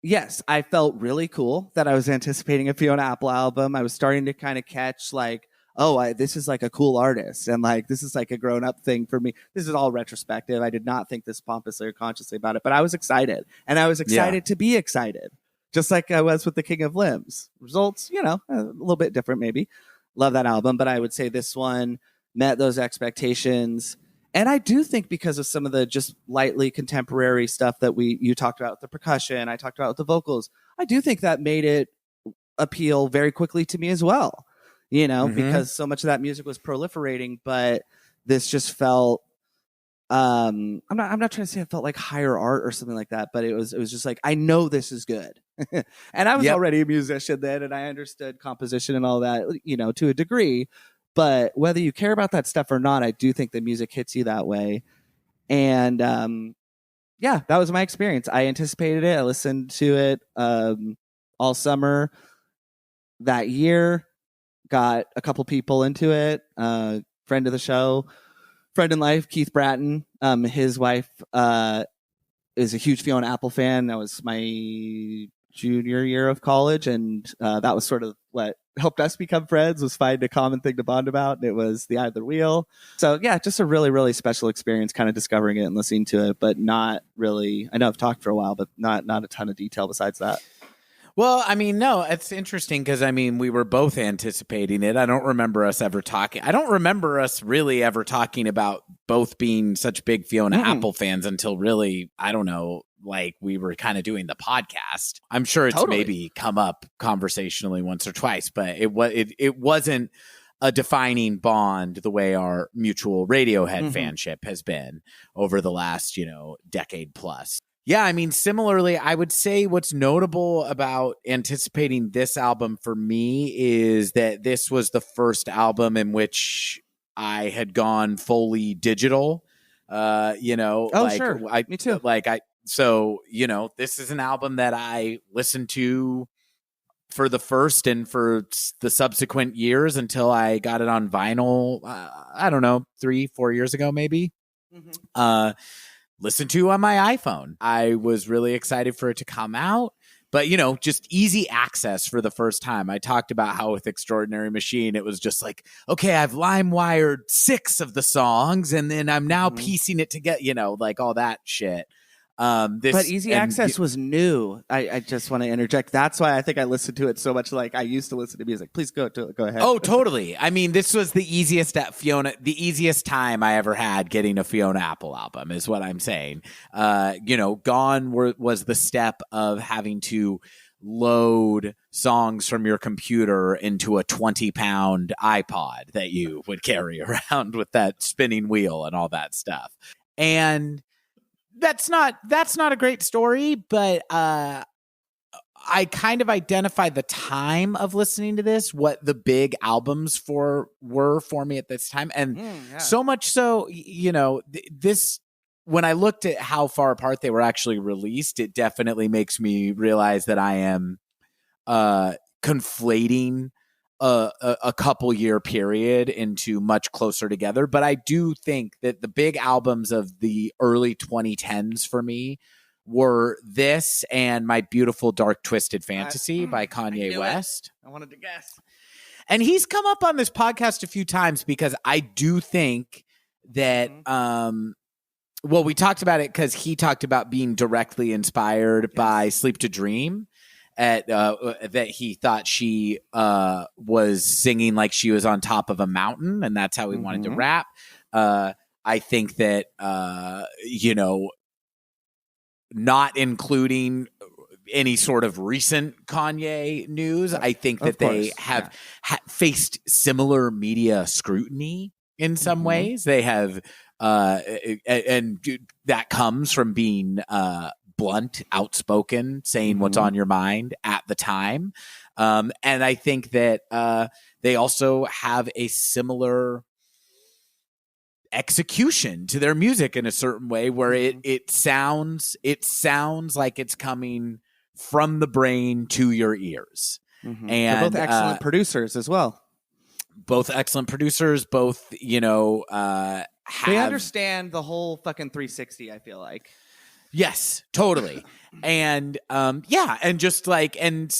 yes, I felt really cool that I was anticipating a Fiona Apple album. I was starting to kind of catch like, oh, this is like a cool artist, and like this is like a grown up thing for me. This is all retrospective. I did not think this pompously or consciously about it, but I was excited, and I was excited to be excited, just like I was with the King of Limbs. Results, a little bit different, maybe. Love that album, but I would say this one met those expectations. And I do think because of some of the just lightly contemporary stuff that you talked about with the percussion, I talked about with the vocals, I do think that made it appeal very quickly to me as well, because so much of that music was proliferating, but this just felt, I'm not trying to say it felt like higher art or something like that, but it was just like, I know this is good. And I was already a musician then, and I understood composition and all that, to a degree. But whether you care about that stuff or not, I do think the music hits you that way. And that was my experience. I anticipated it. I listened to it all summer that year. Got a couple people into it. Friend of the show, friend in life, Keith Bratton. His wife is a huge Fiona Apple fan. That was my junior year of college, and that was sort of what helped us become friends, was find a common thing to bond about, and it was the Eye of the Wheel. So just a really, really special experience kind of discovering it and listening to it, but not really, I know I've talked for a while, but not a ton of detail besides that. Well, I mean, no, it's interesting because, I mean, we were both anticipating it. I don't remember us really ever talking about both being such big Fiona Apple fans until really, I don't know, like we were kind of doing the podcast. I'm sure it's maybe come up conversationally once or twice, but it wasn't a defining bond the way our mutual Radiohead fanship has been over the last, decade plus. Yeah, I mean, similarly, I would say what's notable about anticipating this album for me is that this was the first album in which I had gone fully digital. Sure. Me too. So, this is an album that I listened to for the first and for the subsequent years until I got it on vinyl, I don't know, 3-4 years ago, maybe. Listened to on my iPhone. I was really excited for it to come out, but just easy access for the first time. I talked about how with Extraordinary Machine, it was just like, okay, I've LimeWired 6 of the songs, and then I'm now piecing it together, like all that shit. But easy access was new. I just want to interject. That's why I think I listened to it so much. Like I used to listen to music. Please go ahead. Oh, totally. I mean, this was the easiest time I ever had getting a Fiona Apple album is what I'm saying. Gone was the step of having to load songs from your computer into a 20-pound iPod that you would carry around with that spinning wheel and all that stuff. And that's not a great story, but I kind of identified the time of listening to this, what the big albums were for me at this time. And so much so, this, when I looked at how far apart they were actually released, it definitely makes me realize that I am conflating a couple year period into much closer together. But I do think that the big albums of the early 2010s for me were this and My Beautiful Dark Twisted Fantasy by Kanye West. I wanted to guess. And he's come up on this podcast a few times because I do think that, we talked about it because he talked about being directly inspired by Sleep to Dream. That he thought she was singing like she was on top of a mountain, and that's how he wanted to rap. I think that, not including any sort of recent Kanye news, I think that they have faced similar media scrutiny in some ways. They have, and that comes from being blunt, outspoken, saying what's on your mind at the time. And I think that they also have a similar execution to their music in a certain way where it sounds like it's coming from the brain to your ears. And they're both And excellent producers as well. Both excellent producers, both, they understand the whole fucking 360, I feel like. Yes, totally. And and just like and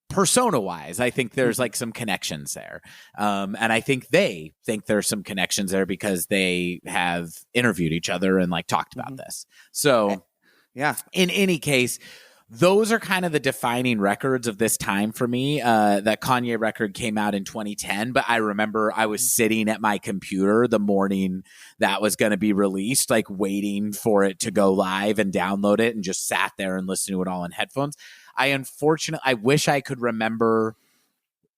persona wise, I think there's like some connections there. And I think they think there's some connections there because they have interviewed each other and like talked about this. So yeah, in any case, those are kind of the defining records of this time for me. That Kanye record came out in 2010, but I remember I was sitting at my computer the morning that was going to be released, like waiting for it to go live and download it, and just sat there and listened to it all in headphones. I wish I could remember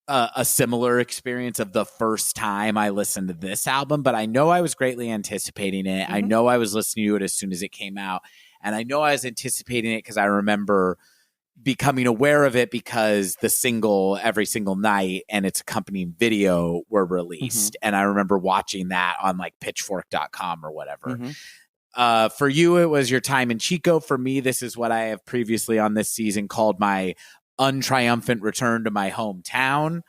a similar experience of the first time I listened to this album, but I know I was greatly anticipating it. I know I was listening to it as soon as it came out. And I know I was anticipating it because I remember becoming aware of it because the single Every Single Night and its accompanying video were released. And I remember watching that on like pitchfork.com or whatever. For you, it was Your Time in Chico. For me, this is what I have previously on this season called my untriumphant return to my hometown,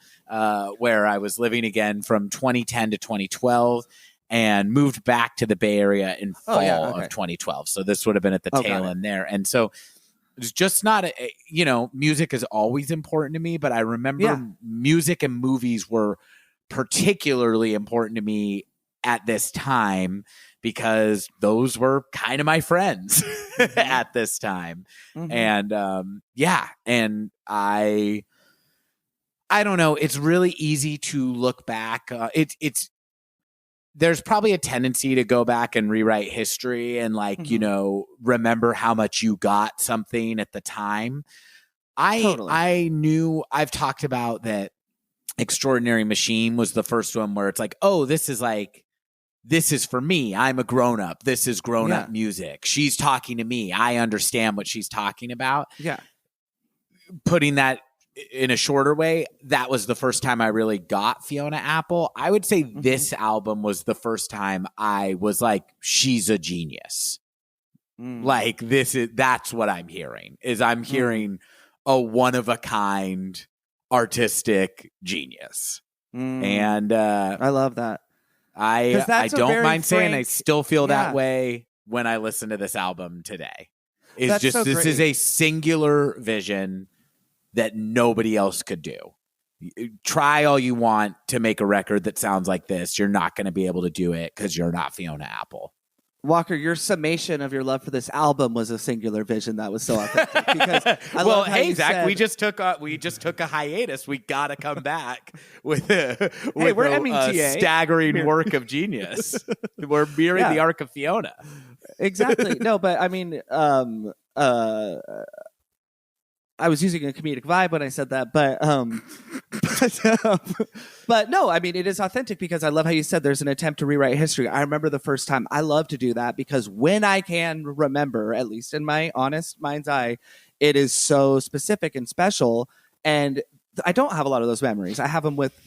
where I was living again from 2010 to 2012. And moved back to the Bay Area in fall of 2012. So this would have been at the tail end there. And so it's just not, music is always important to me, but I remember music and movies were particularly important to me at this time because those were kind of my friends at this time. And and I don't know. It's really easy to look back. There's probably a tendency to go back and rewrite history and remember how much you got something at the time. I've talked about that Extraordinary Machine was the first one where it's like, oh, this is for me. I'm a grown up. This is grown up music. She's talking to me. I understand what she's talking about. Yeah. Putting that in a shorter way, that was the first time I really got Fiona Apple. I would say this album was the first time I was like, she's a genius. Like that's what I'm hearing I'm hearing a one of a kind artistic genius. And I love that. I don't mind saying I still feel that way when I listen to this album today. This is a singular vision that nobody else could do. Try all you want to make a record that sounds like this. You're not going to be able to do it because you're not Fiona Apple. Walker, your summation of your love for this album was a singular vision that was so authentic. Because Zach, we just took a hiatus. We got to come back with a staggering work of genius. We're mirroring the arc of Fiona. Exactly. No, but I mean, I was using a comedic vibe when I said that, but no, I mean, it is authentic because I love how you said there's an attempt to rewrite history. I remember the first time. I love to do that because when I can remember, at least in my honest mind's eye, it is so specific and special. And I don't have a lot of those memories. I have them with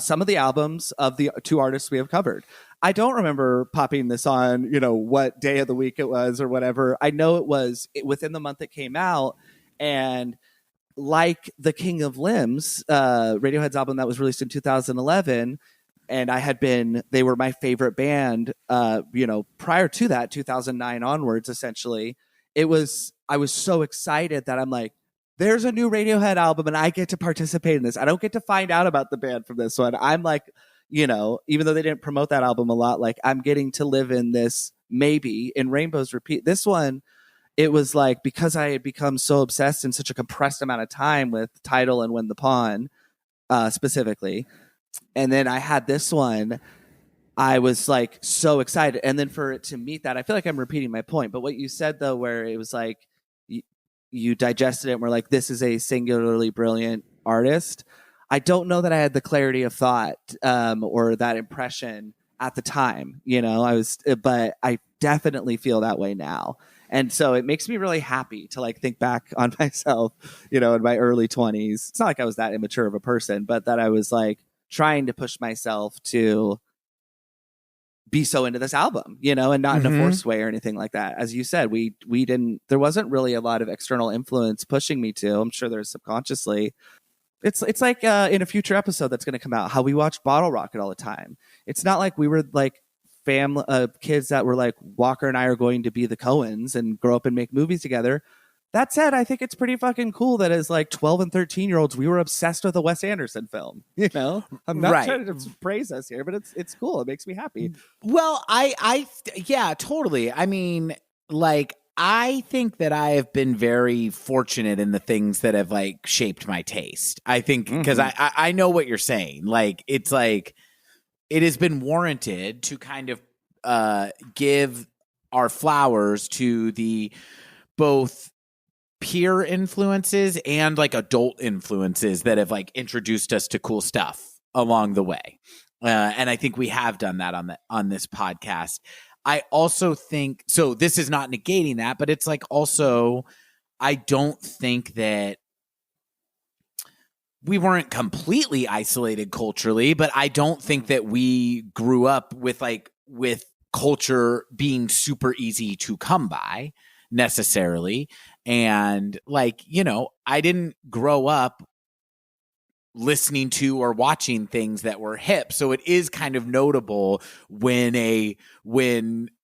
some of the albums of the two artists we have covered. I don't remember popping this on, what day of the week it was or whatever. I know it was within the month it came out. And like The King of Limbs, Radiohead's album that was released in 2011, and they were my favorite band, prior to that, 2009 onwards, essentially. I was so excited that I'm like, there's a new Radiohead album and I get to participate in this. I don't get to find out about the band from this one. I'm like, even though they didn't promote that album a lot, like I'm getting to live in this maybe in Rainbows Repeat. This one, it was like, because I had become so obsessed in such a compressed amount of time with Tidal and When the Pawn, specifically. And then I had this one, I was like so excited. And then for it to meet that, I feel like I'm repeating my point, but what you said though, where it was like, you digested it and were like, this is a singularly brilliant artist. I don't know that I had the clarity of thought, or that impression at the time, but I definitely feel that way now. And so it makes me really happy to like think back on myself, in my early 20s. It's not like I was that immature of a person, but that I was like trying to push myself to be so into this album, and not in a forced way or anything like that. As you said, we didn't, there wasn't really a lot of external influence pushing me to. I'm sure there's subconsciously. It's like in a future episode that's going to come out, how we watched Bottle Rocket all the time. It's not like we were like family kids that were like, Walker and I are going to be the Coens and grow up and make movies together. That said, I think it's pretty fucking cool that as like 12 and 13-year-olds, we were obsessed with a Wes Anderson film. I'm not trying to praise us here, but it's cool. It makes me happy. Well, yeah, totally. I mean, like, I think that I have been very fortunate in the things that have like shaped my taste. I think because I know what you're saying. Like, it's like it has been warranted to kind of give our flowers to the both peer influences and like adult influences that have like introduced us to cool stuff along the way. And I think we have done that on this podcast. I also think, so this is not negating that, but it's like also, I don't think that we weren't completely isolated culturally, but I don't think that we grew up with culture being super easy to come by necessarily. And like, I didn't grow up listening to or watching things that were hip. So it is kind of notable when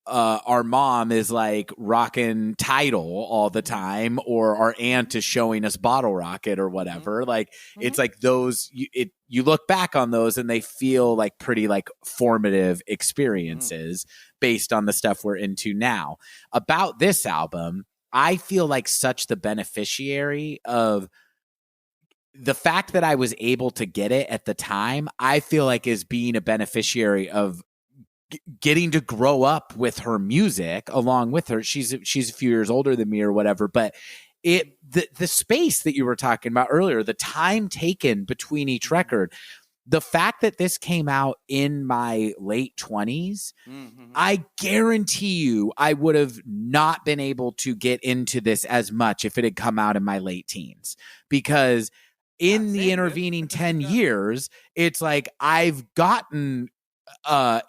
our mom is like rocking Tidal all the time, or our aunt is showing us Bottle Rocket or whatever. Like it's like those, you look back on those and they feel like pretty like formative experiences based on the stuff we're into now. About this album, I feel like such the beneficiary of the fact that I was able to get it at the time. I feel like is being a beneficiary of getting to grow up with her music along with her. She's a few years older than me or whatever, but the space that you were talking about earlier, the time taken between each record, the fact that this came out in my late 20s, I guarantee you I would have not been able to get into this as much if it had come out in my late teens, because in the intervening 10 years, it's like I've gotten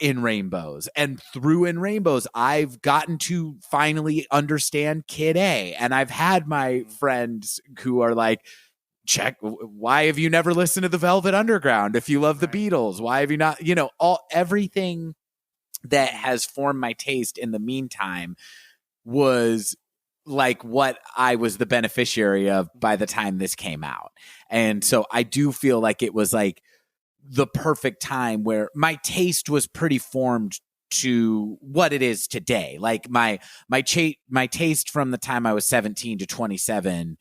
In Rainbows, and through In Rainbows, I've gotten to finally understand Kid A. And I've had my friends who are like, why have you never listened to the Velvet Underground? If you love the Beatles, why have you not, everything that has formed my taste in the meantime was like what I was the beneficiary of by the time this came out. And so I do feel like it was like the perfect time where my taste was pretty formed to what it is today. Like my taste from the time I was 17 to 27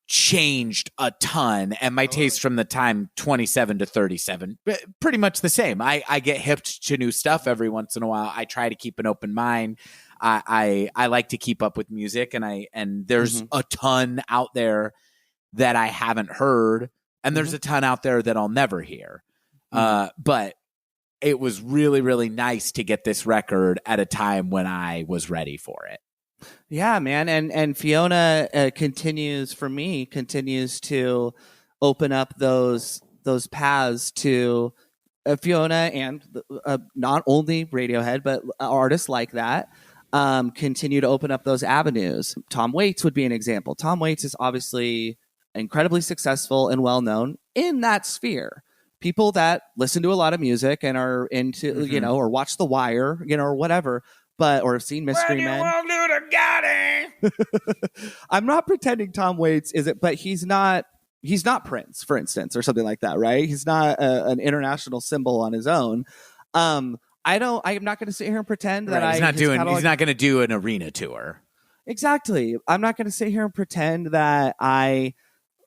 changed a ton, and my taste from the time 27 to 37 pretty much the same. I get hipped to new stuff every once in a while. I try to keep an open mind. I like to keep up with music, and there's a ton out there that I haven't heard, and there's a ton out there that I'll never hear. But it was really, really nice to get this record at a time when I was ready for it. Yeah, man. And Fiona continues to open up those paths to Fiona and not only Radiohead, but artists like that continue to open up those avenues. Tom Waits would be an example. Tom Waits is obviously incredibly successful and well-known in that sphere. People that listen to a lot of music and are into, or watch The Wire, or whatever, or have seen Mystery Men. I'm not pretending Tom Waits isn't, but he's not Prince, for instance, or something like that, right? He's not an international symbol on his own. I'm not going to sit here and pretend that he's not going to do an arena tour. Exactly. I'm not going to sit here and pretend that I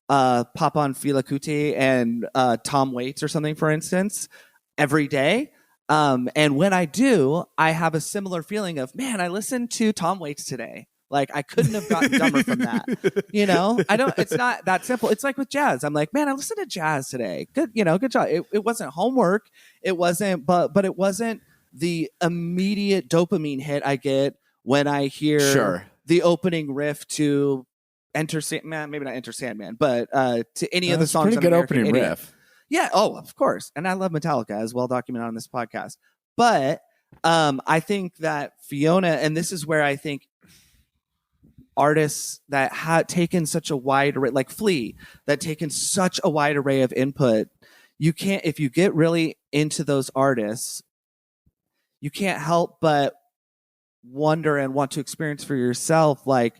pop on Fela Kuti and Tom Waits or something, for instance, every day. And when I do, I have a similar feeling of, man, I listened to Tom Waits today. Like, I couldn't have gotten dumber from that. It's not that simple. It's like with jazz. I'm like, man, I listened to jazz today. Good, good job. It wasn't homework. It wasn't, but it wasn't the immediate dopamine hit I get when I hear the opening riff to Enter Sandman, maybe not Enter Sandman, but to any of the songs. Pretty good opening riff. Yeah. Oh, of course. And I love Metallica, as well documented on this podcast. But I think that Fiona, and this is where I think artists that had taken such a wide array, like Flea, that taken such a wide array of input, you can't, if you get really into those artists, you can't help but wonder and want to experience for yourself, like,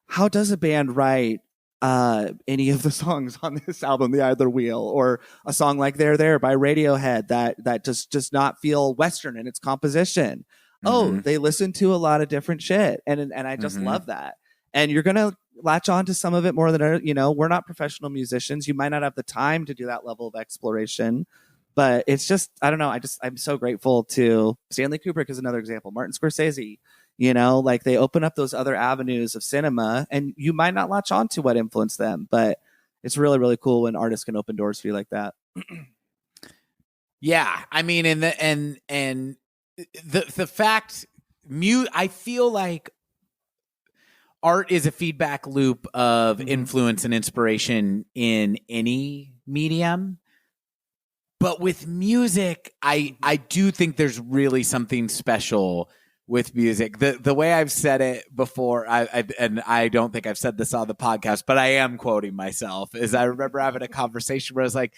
how does a band write any of the songs on this album, The Either Wheel, or a song like There by Radiohead that just does not feel Western in its composition? Oh, they listen to a lot of different shit, and I just love that. And you're gonna latch on to some of it more than, you know, we're not professional musicians. You might not have the time to do that level of exploration, but it's just, I don't know. I'm so grateful to Stanley Kubrick is another example. Martin Scorsese, you know, like they open up those other avenues of cinema, and you might not latch on to what influenced them, but it's really, really cool when artists can open doors for you like that. Yeah. I mean, and the fact, I feel like art is a feedback loop of influence and inspiration in any medium. But with music, I do think there's really something special with music. The way I've said it before, and I don't think I've said this on the podcast, but I am quoting myself, is I remember having a conversation where I was like,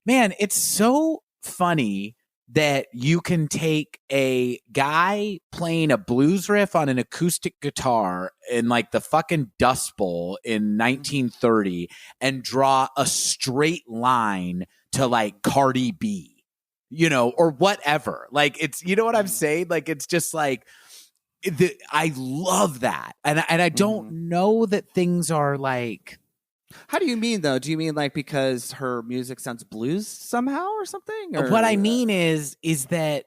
man, it's so funny that you can take a guy playing a blues riff on an acoustic guitar in like the fucking Dust Bowl in 1930 and draw a straight line to like Cardi B, you know, or whatever. Like, it's, you know what I'm saying? Like, it's just like, I love that. And I don't know that things are like. How do you mean, though? Do you mean like because her music sounds blues somehow or something? Or? What I mean is that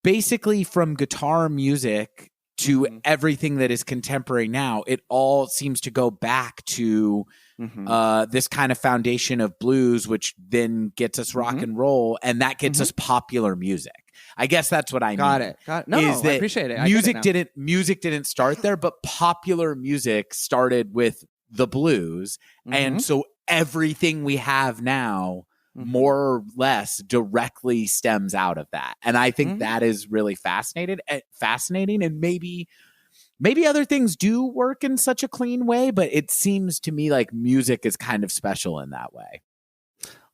basically from guitar music to everything that is contemporary now, it all seems to go back to this kind of foundation of blues, which then gets us rock and roll, and that gets us popular music. I guess that's what I mean. Got it. No, I appreciate it. Music didn't start there, but popular music started with the blues, and so everything we have now more or less directly stems out of that. And I think that is really fascinating, and maybe other things do work in such a clean way, but it seems to me like music is kind of special in that way.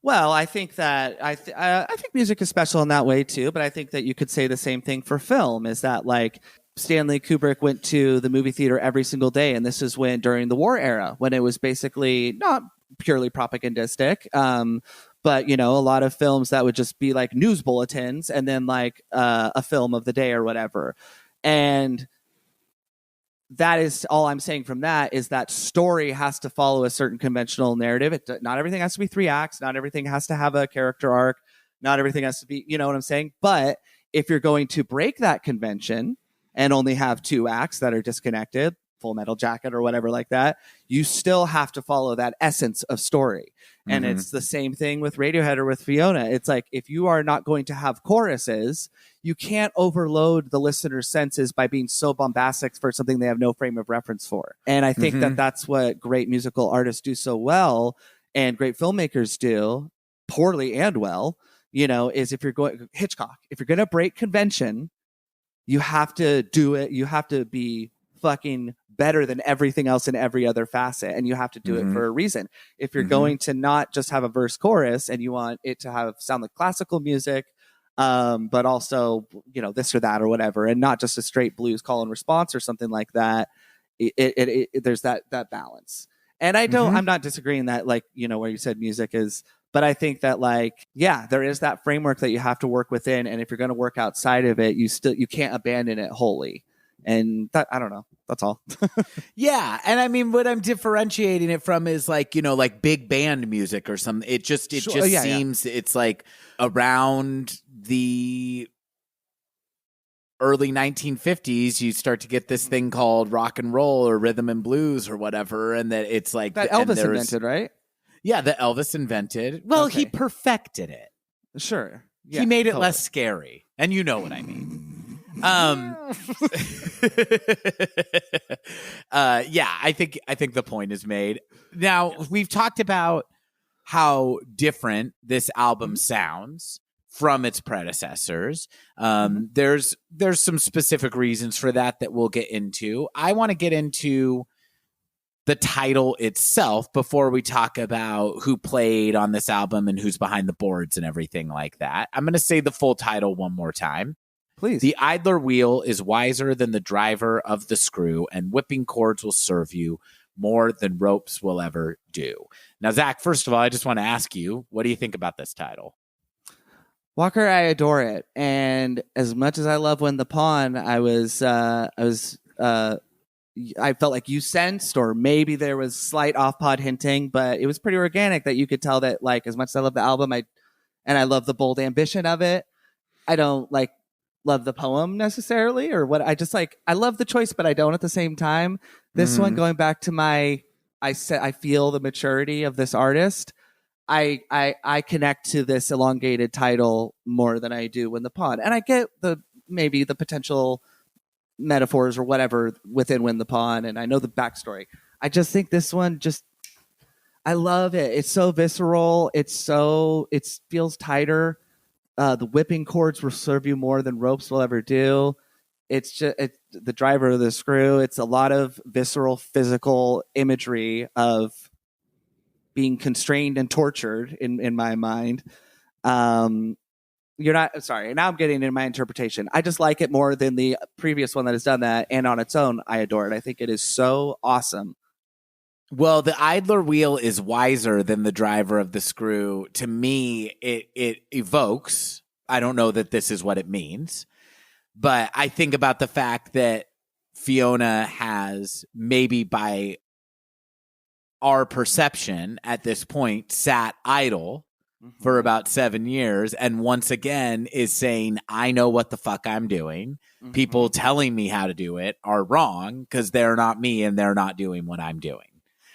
Well, I think that I think music is special in that way too, but I think that you could say the same thing for film, is that like Stanley Kubrick went to the movie theater every single day, and this is when, during the war era, when it was basically not purely propagandistic, but, you know, a lot of films that would just be like news bulletins and then like a film of the day or whatever. And that is all I'm saying from that, is that story has to follow a certain conventional narrative. Not everything has to be 3 acts. Not everything has to have a character arc. Not everything has to be, you know what I'm saying? But if you're going to break that convention and only have 2 acts that are disconnected, Full Metal Jacket or whatever like that, you still have to follow that essence of story. And it's the same thing with Radiohead or with Fiona. It's like, if you are not going to have choruses, you can't overload the listener's senses by being so bombastic for something they have no frame of reference for. And I think that that's what great musical artists do so well, and great filmmakers do poorly and well, you know, is if you're going Hitchcock, if you're going to break convention, you have to do it. You have to be fucking better than everything else in every other facet, and you have to do it for a reason. If you're going to not just have a verse chorus and you want it to sound like classical music, but also, you know, this or that or whatever, and not just a straight blues call and response or something like that, there's that balance. And I'm not disagreeing that, like, you know, where you said music is, but I think that, like, yeah, there is that framework that you have to work within, and if you're going to work outside of it, you can't abandon it wholly. And that, I don't know. That's all. Yeah. And I mean, what I'm differentiating it from is, like, you know, like big band music or something. It just seems it's like around the early 1950s, you start to get this thing called rock and roll or rhythm and blues or whatever. And that it's like that Elvis invented, right? Yeah. That Elvis invented. Well, he perfected it. Sure. Yeah, he made it less scary. And you know what I mean. Yeah, I think the point is made. Now, we've talked about how different this album sounds from its predecessors. There's some specific reasons for that we'll get into. I want to get into the title itself before we talk about who played on this album and who's behind the boards and everything like that. I'm going to say the full title one more time. Please. The idler wheel is wiser than the driver of the screw, and whipping cords will serve you more than ropes will ever do. Now, Zach, first of all, I just want to ask you, what do you think about this title? Walker, I adore it. And as much as I love Win the Pawn, I felt like you sensed, or maybe there was slight off-pod hinting, but it was pretty organic that you could tell that, like, as much as I love the album, I love the bold ambition of it, I don't love the poem necessarily, or what. I love the choice, but I don't at the same time. This one, going back to I feel the maturity of this artist. I connect to this elongated title more than I do Win the Pawn, and I get maybe the potential metaphors or whatever within Win the Pawn, and I know the backstory. I just think this one I love it. It's so visceral. It feels tighter. The whipping cords will serve you more than ropes will ever do. It's just the driver of the screw. It's a lot of visceral, physical imagery of being constrained and tortured in my mind. You're not sorry. Now I'm getting in my interpretation. I just like it more than the previous one that has done that. And on its own, I adore it. I think it is so awesome. Well, the idler wheel is wiser than the driver of the screw. To me, it evokes, I don't know that this is what it means, but I think about the fact that Fiona has, maybe by our perception at this point, sat idle for about 7 years, and once again is saying, I know what the fuck I'm doing. People telling me how to do it are wrong because they're not me and they're not doing what I'm doing.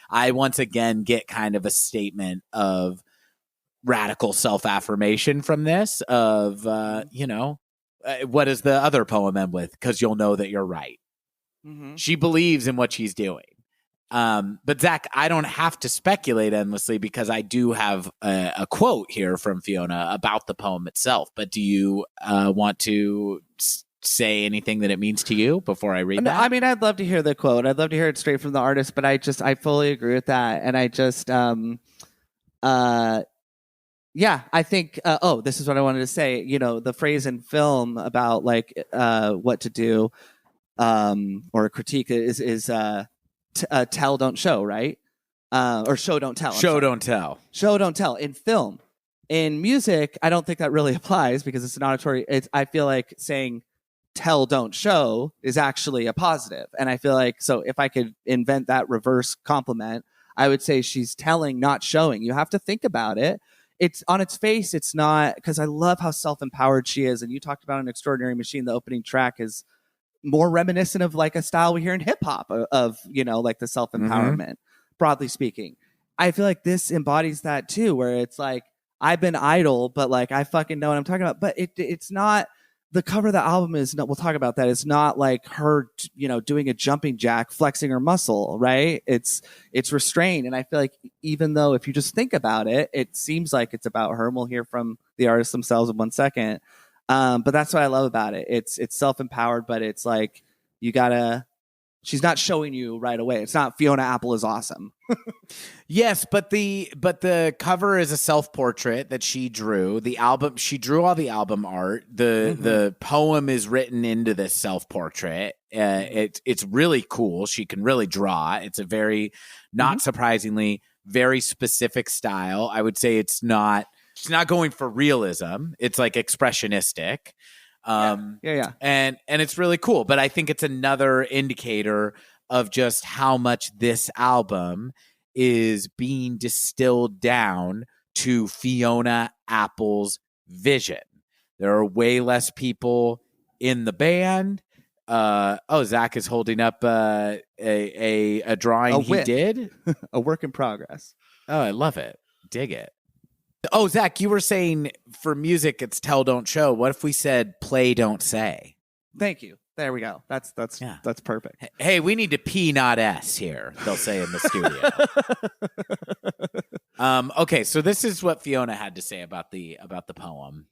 I once again get kind of a statement of radical self-affirmation from this of, what does the other poem end with? Because you'll know that you're right. She believes in what she's doing. But Zach, I don't have to speculate endlessly because I do have a quote here from Fiona about the poem itself. But do you want to say anything that it means to you before I read that? I mean, I'd love to hear the quote. I'd love to hear it straight from the artist, but I fully agree with that. And I just, I think, this is what I wanted to say. The phrase in film about what to do, or a critique is tell, don't show, right? Or show, don't tell. Don't tell. Show, don't tell. In film. In music, I don't think that really applies because it's an auditory. I feel like saying tell, don't show is actually a positive. And I feel like, so if I could invent that reverse compliment, I would say she's telling, not showing. You have to think about it. It's on its face. It's not, because I love how self-empowered she is. And you talked about An Extraordinary Machine. The opening track is more reminiscent of like a style we hear in hip hop of like the self-empowerment, broadly speaking. I feel like this embodies that too, where it's like, I've been idle, but like, I fucking know what I'm talking about. But it's not, the cover of the album is not, we'll talk about that. It's not like her, doing a jumping jack, flexing her muscle, right? It's restrained. And I feel like even though if you just think about it, it seems like it's about her. And we'll hear from the artists themselves in 1 second. But that's what I love about it. It's self-empowered, but it's like, she's not showing you right away. It's not Fiona Apple is awesome. Yes, but the cover is a self-portrait that she drew. The album, she drew all the album art. The poem is written into this self-portrait. It's really cool. She can really draw. It's a very, not surprisingly, very specific style. I would say she's not going for realism. It's like expressionistic. And it's really cool, but I think it's another indicator of just how much this album is being distilled down to Fiona Apple's vision. There are way less people in the band. Zach is holding up a drawing he did. A work in progress. Oh, I love it. Dig it. Oh, Zach, you were saying for music, it's tell, don't show. What if we said play, don't say? Thank you. There we go. That's perfect. Hey, we need to P, not S here, they'll say in the studio. Okay, so this is what Fiona had to say about the poem.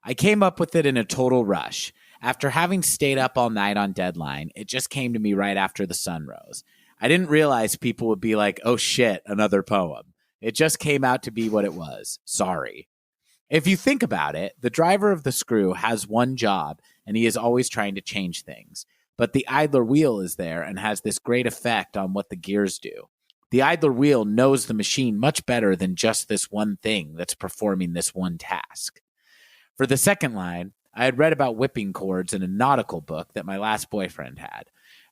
I came up with it in a total rush. After having stayed up all night on deadline, it just came to me right after the sun rose. I didn't realize people would be like, oh shit, another poem. It just came out to be what it was. Sorry. If you think about it, the driver of the screw has one job, and he is always trying to change things. But the idler wheel is there and has this great effect on what the gears do. The idler wheel knows the machine much better than just this one thing that's performing this one task. For the second line, I had read about whipping cords in a nautical book that my last boyfriend had.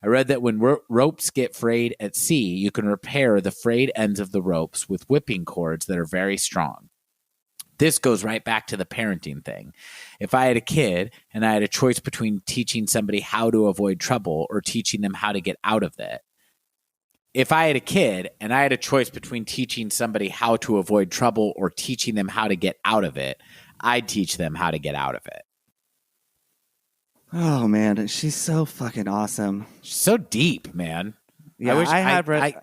I read that when ropes get frayed at sea, you can repair the frayed ends of the ropes with whipping cords that are very strong. This goes right back to the parenting thing. If I had a kid and I had a choice between teaching somebody how to avoid trouble or teaching them how to get out of it, if I had a kid and I had a choice between teaching somebody how to avoid trouble or teaching them how to get out of it, I'd teach them how to get out of it. Oh, man. She's so fucking awesome. She's so deep, man. Yeah, I have read...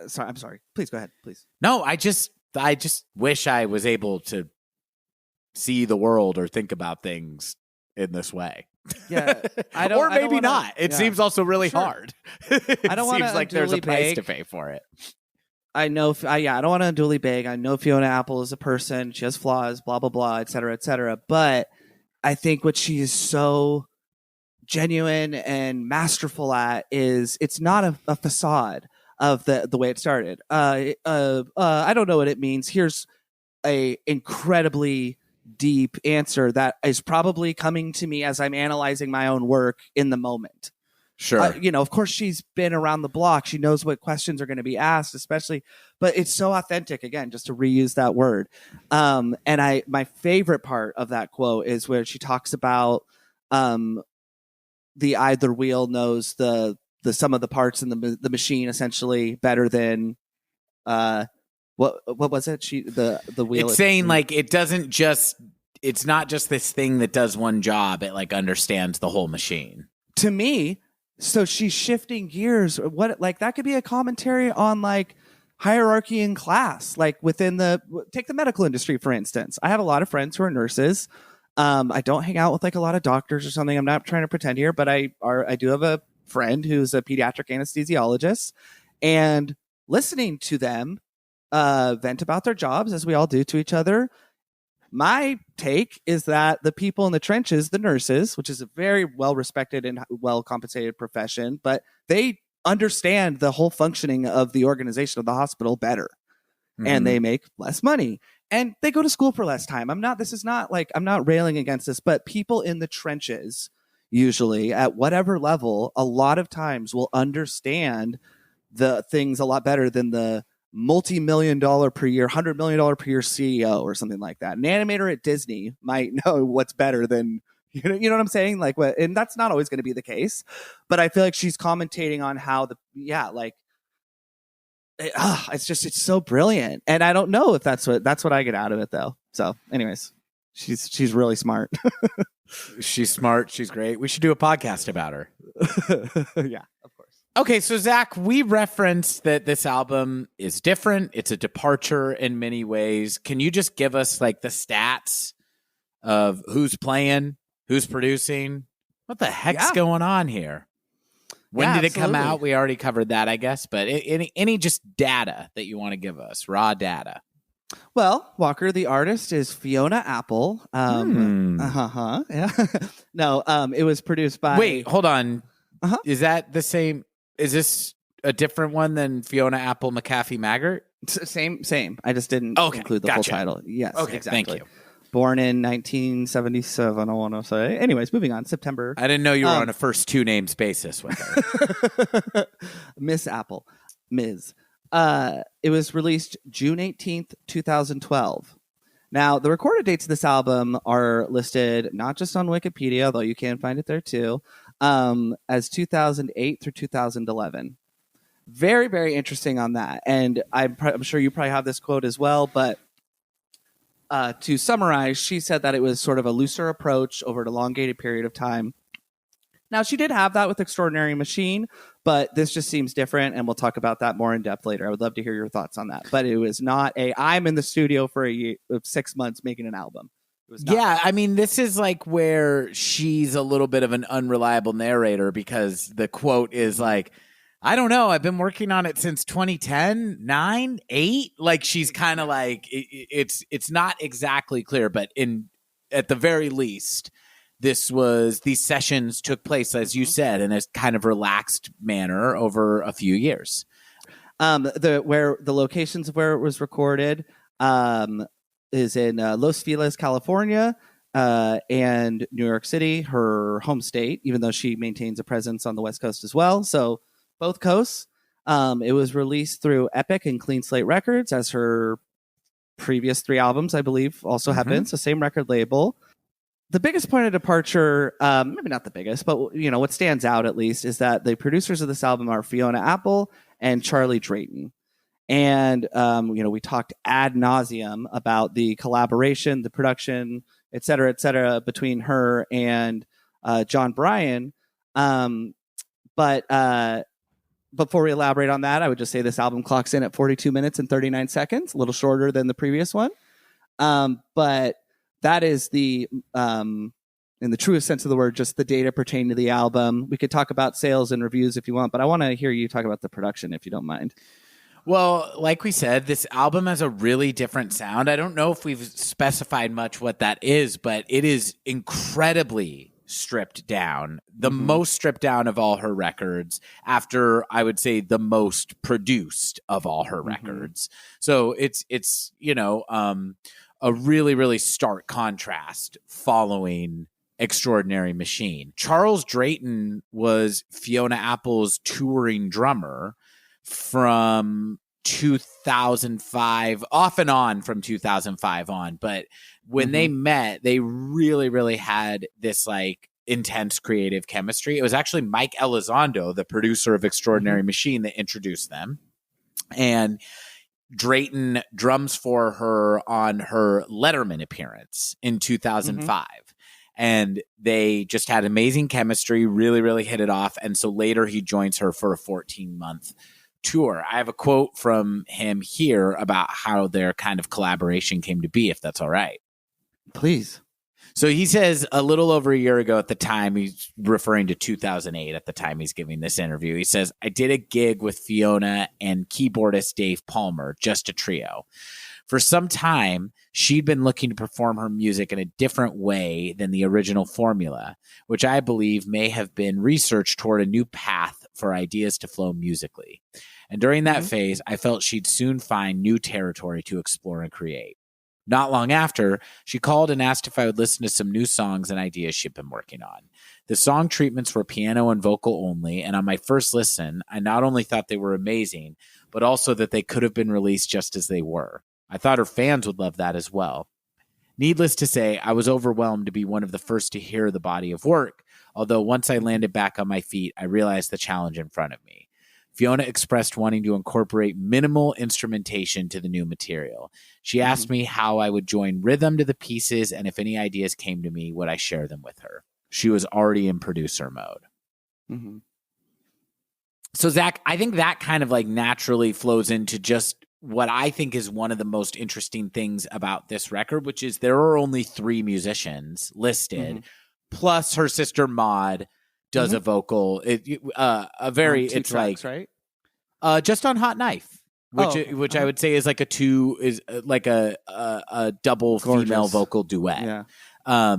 sorry, I'm sorry. Please, go ahead, please. No, I just wish I was able to see the world or think about things in this way. Yeah, or maybe not. It seems also really hard. I don't want to seems like there's a price to pay for it. I know. I don't want to unduly beg. I know Fiona Apple is a person. She has flaws. Blah blah blah, et cetera, et cetera. But I think what she is so genuine and masterful at is it's not a facade of the way it started. I don't know what it means. Here's a incredibly deep answer that is probably coming to me as I'm analyzing my own work in the moment. Sure. Of course she's been around the block. She knows what questions are going to be asked, especially, but it's so authentic, again, just to reuse that word. And my favorite part of that quote is where she talks about the idler wheel knows the sum of the parts in the machine essentially better than what was it? The wheel. It's saying like it's not just this thing that does one job. It like understands the whole machine. To me, so she's shifting gears. What like that could be a commentary on like hierarchy in class, like take the medical industry for instance. I have a lot of friends who are nurses. I don't hang out with like a lot of doctors or something. I'm not trying to pretend here, but I do have a friend who's a pediatric anesthesiologist, and listening to them vent about their jobs, as we all do to each other. My take is that the people in the trenches, the nurses, which is a very well-respected and well-compensated profession, but they understand the whole functioning of the organization of the hospital better, and they make less money, and they go to school for less time. I'm not railing against this, but people in the trenches, usually at whatever level, a lot of times will understand the things a lot better than the multi-million-dollar per year, $100 million per year CEO or something like that. An animator at Disney might know what's better than, you know what I'm saying? Like what, and that's not always going to be the case, but I feel like she's commentating on how it's so brilliant. And I don't know if that's what I get out of it though. So anyways, she's really smart. She's smart. She's great. We should do a podcast about her. Yeah, of course. Okay, so Zach, we referenced that this album is different. It's a departure in many ways. Can you just give us like the stats of who's playing, who's producing? What the heck's going on here? When did it come out? We already covered that, I guess. But any just data that you want to give us, raw data. Well, Walker, the artist is Fiona Apple. Yeah. No, it was produced by... Wait, hold on. Is that the same... Is this a different one than Fiona Apple McAfee Maggart? Same. I just didn't include the full title. Yes, okay, exactly. Thank you. Born in 1977, I want to say. Anyways, moving on. September. I didn't know you were on a first two names basis with her. Miss Apple. Ms. It was released June 18th, 2012. Now, the recorded dates of this album are listed not just on Wikipedia, although you can find it there too, as 2008 through 2011. Very, very interesting on that. And I'm sure you probably have this quote as well, but to summarize, she said that it was sort of a looser approach over an elongated period of time. Now, she did have that with Extraordinary Machine, but this just seems different, and we'll talk about that more in depth later. I would love to hear your thoughts on that. But it was not I'm in the studio for 6 months making an album. It was not. Yeah, I mean, this is like where she's a little bit of an unreliable narrator because the quote is like, I don't know, I've been working on it since 2010, 9, 8. Like she's kind of like it's not exactly clear, but at the very least, these sessions took place, as you said, in a kind of relaxed manner over a few years. The locations of where it was recorded is in Los Feliz, California, and New York City, her home state, even though she maintains a presence on the West Coast as well. So both coasts. It was released through Epic and Clean Slate Records, as her previous 3 albums, I believe, also have been. So same record label. The biggest point of departure, maybe not the biggest, but what stands out at least, is that the producers of this album are Fiona Apple and Charlie Drayton. And, we talked ad nauseum about the collaboration, the production, et cetera, between her and John Bryan. But before we elaborate on that, I would just say this album clocks in at 42 minutes and 39 seconds, a little shorter than the previous one. But that is in the truest sense of the word, just the data pertaining to the album. We could talk about sales and reviews if you want, but I want to hear you talk about the production, if you don't mind. Well, like we said, this album has a really different sound. I don't know if we've specified much what that is, but it is incredibly stripped down, the most stripped down of all her records, after I would say the most produced of all her records. So it's a really, really stark contrast following Extraordinary Machine. Charles Drayton was Fiona Apple's touring drummer from 2005, off and on from 2005 on. But when they met, they really, really had this like intense creative chemistry. It was actually Mike Elizondo, the producer of Extraordinary Machine, that introduced them. And Drayton drums for her on her Letterman appearance in 2005. And they just had amazing chemistry, really, really hit it off. And so later he joins her for a 14-month tour. I have a quote from him here about how their kind of collaboration came to be, if that's all right. Please. So he says a little over a year ago, at the time, he's referring to 2008 at the time he's giving this interview. He says, I did a gig with Fiona and keyboardist Dave Palmer, just a trio. For some time, she'd been looking to perform her music in a different way than the original formula, which I believe may have been research toward a new path for ideas to flow musically. And during that phase, I felt she'd soon find new territory to explore and create. Not long after, she called and asked if I would listen to some new songs and ideas she'd been working on. The song treatments were piano and vocal only, and on my first listen, I not only thought they were amazing, but also that they could have been released just as they were. I thought her fans would love that as well. Needless to say, I was overwhelmed to be one of the first to hear the body of work, although once I landed back on my feet, I realized the challenge in front of me. Fiona expressed wanting to incorporate minimal instrumentation to the new material. She asked me how I would join rhythm to the pieces, and if any ideas came to me, would I share them with her. She was already in producer mode. So, Zach, I think that kind of like naturally flows into just what I think is one of the most interesting things about this record, which is there are only 3 musicians listed, plus her sister Maud does a vocal. A very it's tracks, like right? Just on Hot Knife, which I would say is like a double female vocal duet. Yeah.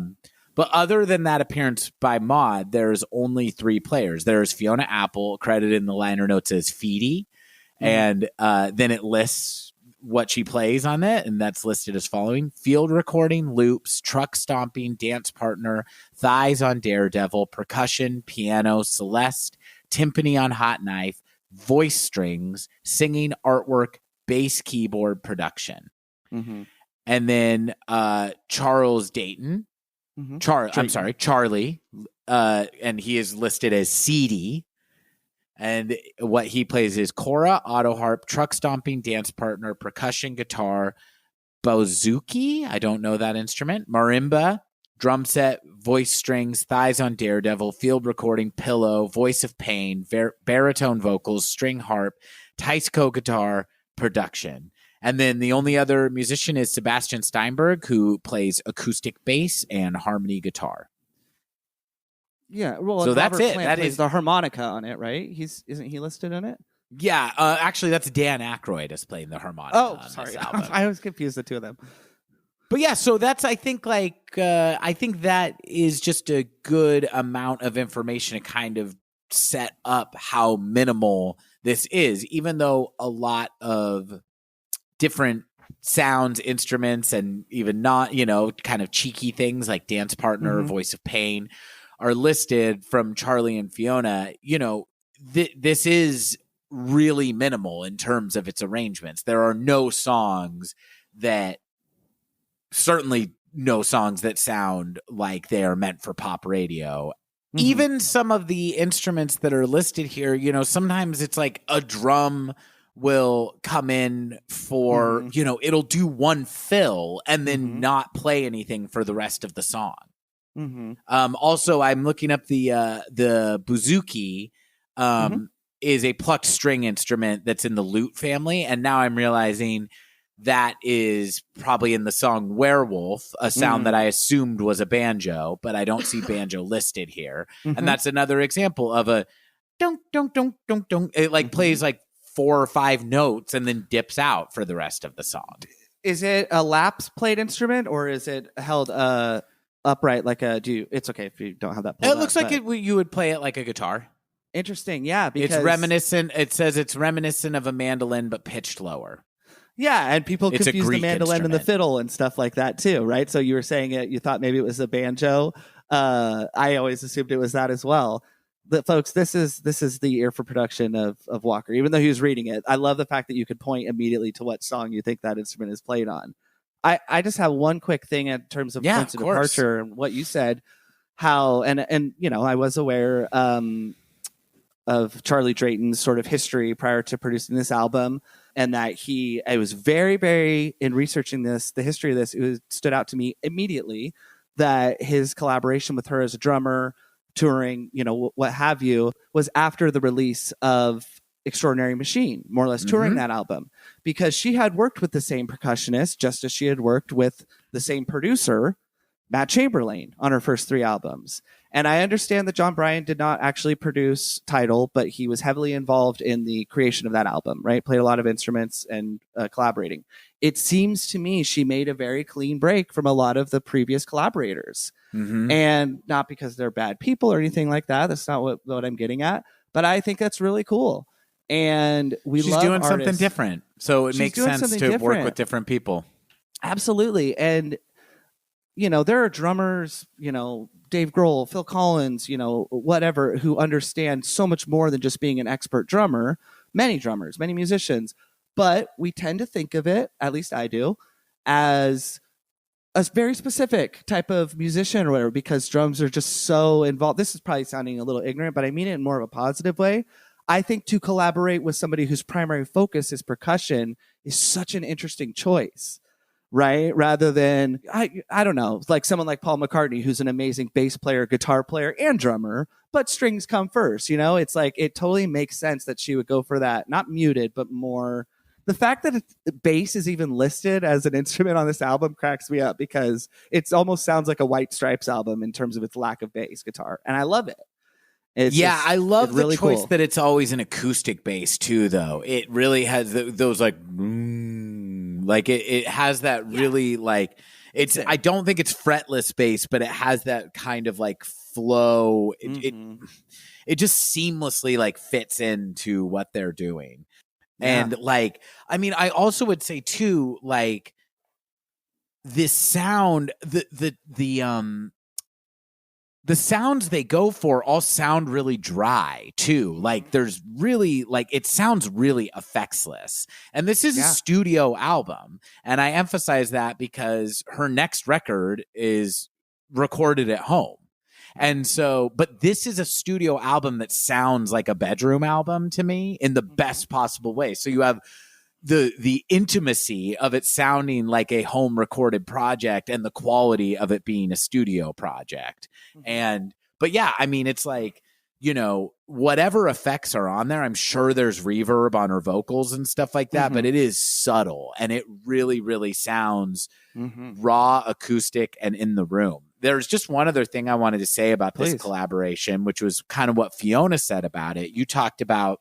But other than that appearance by Maud, there's only 3 players. There's Fiona Apple, credited in the liner notes as Feedy, and then it lists what she plays on it, and that's listed as following: field recording, loops, truck stomping, dance partner, thighs on Daredevil, percussion, piano, Celeste, timpani on Hot Knife, voice strings, singing, artwork, bass, keyboard, production. And then Charles Dayton, Charlie, and he is listed as CD. And what he plays is kora, auto harp, truck stomping, dance partner, percussion, guitar, bouzouki, I don't know that instrument, marimba, drum set, voice strings, thighs on Daredevil, field recording, pillow, voice of pain, baritone vocals, string harp, Taisco guitar, production. And then the only other musician is Sebastian Steinberg, who plays acoustic bass and harmony guitar. Yeah, well, so that's Robert it. Plant That plays is the harmonica on it, right? Isn't he listed in it? Yeah, actually, that's Dan Aykroyd is playing the harmonica. Oh, on sorry, this album. I was confused the two of them. But yeah, so that's I think that is just a good amount of information to kind of set up how minimal this is, even though a lot of different sounds, instruments, and even not, kind of cheeky things like dance partner, voice of pain are listed from Charlie and Fiona. This is really minimal in terms of its arrangements. There are certainly no songs that sound like they are meant for pop radio. Even some of the instruments that are listed here, sometimes it's like a drum will come in for, it'll do one fill and then not play anything for the rest of the song. Also, I'm looking up the bouzouki is a plucked string instrument that's in the lute family, and now I'm realizing that is probably in the song Werewolf, a sound that I assumed was a banjo, but I don't see banjo listed here. And that's another example of a dunk, dunk, dunk, dunk, dunk. It plays like 4 or 5 notes and then dips out for the rest of the song. Is it a laps played instrument or is it held upright like a it's okay if you don't have that pulled It looks like you would play it like a guitar. Interesting. Yeah, because it's reminiscent. It says it's reminiscent of a mandolin but pitched lower. Yeah, and people confuse the mandolin instrument. and the fiddle and stuff like that too, right? So you were saying it, you thought maybe it was a banjo. I always assumed it was that as well. But folks, this is the ear for production of Walker. Even though he was reading it, I love the fact that you could point immediately to what song you think that instrument is played on. I just have one quick thing in terms of points of departure and what you said. How and I was aware of Charlie Drayton's sort of history prior to producing this album. And that I was very, very, in researching this, the history of this, it stood out to me immediately that his collaboration with her as a drummer, touring, what have you, was after the release of Extraordinary Machine, more or less touring that album. Because she had worked with the same percussionist, just as she had worked with the same producer, Matt Chamberlain, on her first 3 albums. And I understand that John Bryan did not actually produce Tidal, but he was heavily involved in the creation of that album, right? Played a lot of instruments and collaborating. It seems to me she made a very clean break from a lot of the previous collaborators. And not because they're bad people or anything like that. That's not what I'm getting at. But I think that's really cool. And she's doing something different. So it makes sense to work with different people. Absolutely. And, there are drummers, Dave Grohl, Phil Collins, whatever, who understand so much more than just being an expert drummer. Many drummers, many musicians. But we tend to think of it, at least I do, as a very specific type of musician or whatever, because drums are just so involved. This is probably sounding a little ignorant, but I mean it in more of a positive way. I think to collaborate with somebody whose primary focus is percussion is such an interesting choice. Right? Rather than, I don't know, like someone like Paul McCartney, who's an amazing bass player, guitar player, and drummer, but strings come first. It's like, it totally makes sense that she would go for that. Not muted, but more. The fact that bass is even listed as an instrument on this album cracks me up because it almost sounds like a White Stripes album in terms of its lack of bass guitar. And I love it. I love the really choice cool. that it's always an acoustic bass too, though. It really has those like it has that really like it's. I don't think it's fretless bass, but it has that kind of like flow. It just seamlessly like fits into what they're doing, and I also would say too, like this sound, the sounds they go for all sound really dry too. Like there's really it sounds really effectsless. And this is a studio album. And I emphasize that because her next record is recorded at home. And so, but this is a studio album that sounds like a bedroom album to me in the best possible way. So you have the intimacy of it sounding like a home recorded project and the quality of it being a studio project. But yeah, it's like, whatever effects are on there, I'm sure there's reverb on her vocals and stuff like that, but it is subtle and it really, really sounds raw, acoustic, and in the room. There's just one other thing I wanted to say about this collaboration, which was kind of what Fiona said about it. You talked about,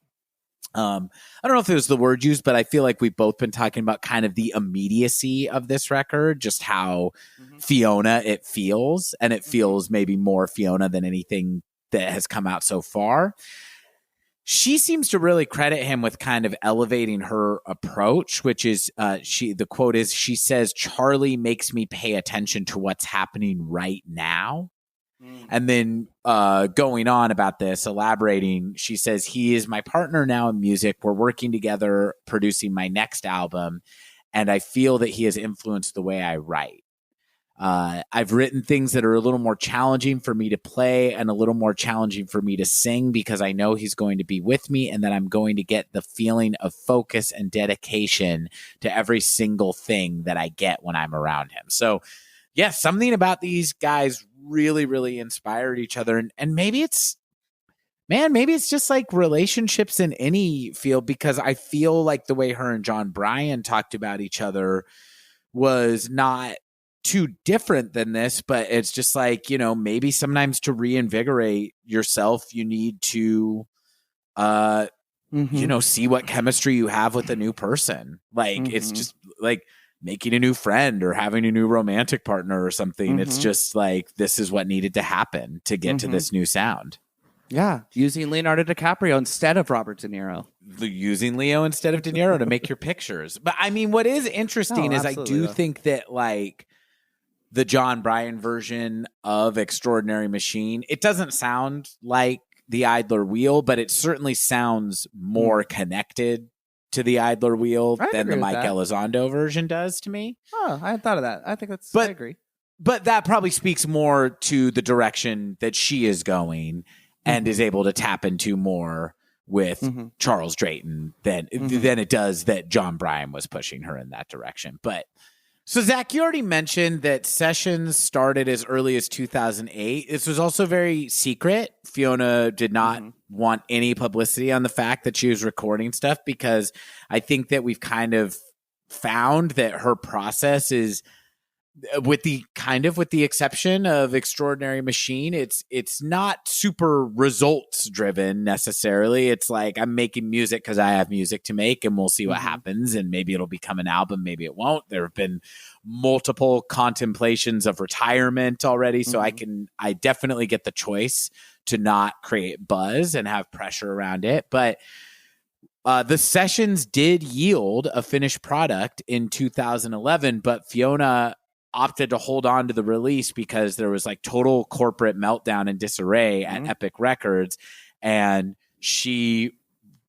I don't know if it was the word used, but I feel like we've both been talking about kind of the immediacy of this record, just how Fiona it feels, and it feels maybe more Fiona than anything that has come out so far. She seems to really credit him with kind of elevating her approach, which is the quote is, she says, "Charlie makes me pay attention to what's happening right now." And then going on about this, elaborating, she says, "He is my partner now in music. We're working together, producing my next album. And I feel that he has influenced the way I write. I've written things that are a little more challenging for me to play and a little more challenging for me to sing because I know he's going to be with me and that I'm going to get the feeling of focus and dedication to every single thing that I get when I'm around him." So, yes, something about these guys really, really inspired each other. And maybe it's just like relationships in any field, because I feel like the way her and John Bryan talked about each other was not too different than this, but it's just like, maybe sometimes to reinvigorate yourself, you need to, see what chemistry you have with a new person. Like, it's just like making a new friend or having a new romantic partner or something. It's just like, this is what needed to happen to get to this new sound. Yeah. Using Leonardo DiCaprio instead of Robert De Niro. Using Leo instead of De Niro to make your pictures. But I mean, what is interesting is I do think that like the John Bryan version of Extraordinary Machine, it doesn't sound like the Idler Wheel, but it certainly sounds more connected to the Idler Wheel than the Mike Elizondo version does to me. Oh, I hadn't thought of that. I think I agree. But that probably speaks more to the direction that she is going and is able to tap into more with Charles Drayton than it does that John Bryan was pushing her in that direction. But so, Zach, you already mentioned that sessions started as early as 2008. This was also very secret. Fiona did not want any publicity on the fact that she was recording stuff, because I think that we've kind of found that her process is, with the exception of Extraordinary Machine, it's not super results driven necessarily. It's like, I'm making music because I have music to make, and we'll see what happens, and maybe it'll become an album, maybe it won't. There have been multiple contemplations of retirement already, so I definitely get the choice to not create buzz and have pressure around it. But the sessions did yield a finished product in 2011, but Fiona opted to hold on to the release because there was like total corporate meltdown and disarray at Epic Records, and she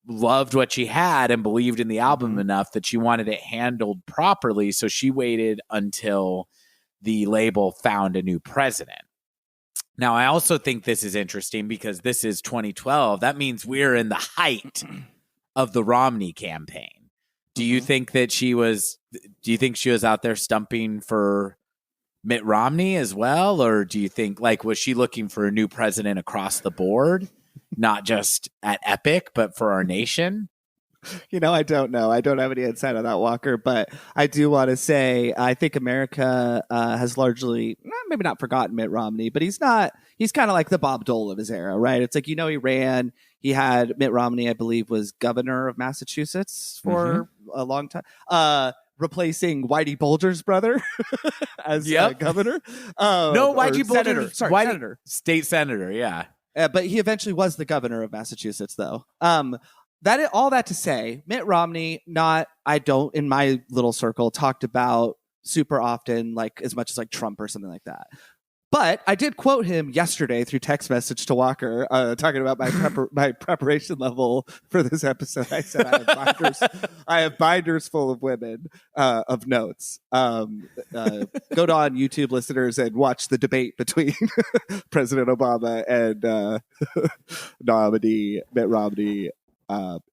loved what she had and believed in the album enough that she wanted it handled properly. So she waited until the label found a new president. Now, I also think this is interesting because this is 2012. That means we're in the height of the Romney campaign. Do you think that she was out there stumping for Mitt Romney as well? Or do you think, like, was she looking for a new president across the board, not just at Epic, but for our nation? I don't know. I don't have any insight on that, Walker, but I do want to say I think America has largely, maybe not forgotten Mitt Romney, but he's kind of like the Bob Dole of his era, right? It's like, he had Mitt Romney, I believe, was governor of Massachusetts for a long time. Replacing Whitey Bulger's brother as governor. No, Whitey Bulger. Senator. State senator, yeah. But he eventually was the governor of Massachusetts, though. All that to say, Mitt Romney, in my little circle, talked about super often, like as much as like Trump or something like that. But I did quote him yesterday through text message to Walker, talking about my preparation level for this episode. I said I have binders full of women of notes. Go on YouTube, listeners, and watch the debate between President Obama and nominee Mitt Romney.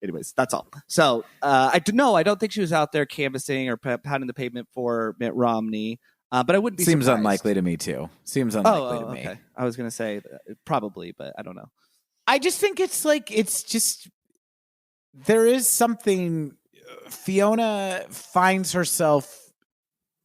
Anyways, that's all. So I don't think she was out there canvassing or pounding the pavement for Mitt Romney. But I wouldn't be surprised. Unlikely to me too. Seems unlikely to me. Okay. I was going to say probably, but I don't know. I just think there is something. Fiona finds herself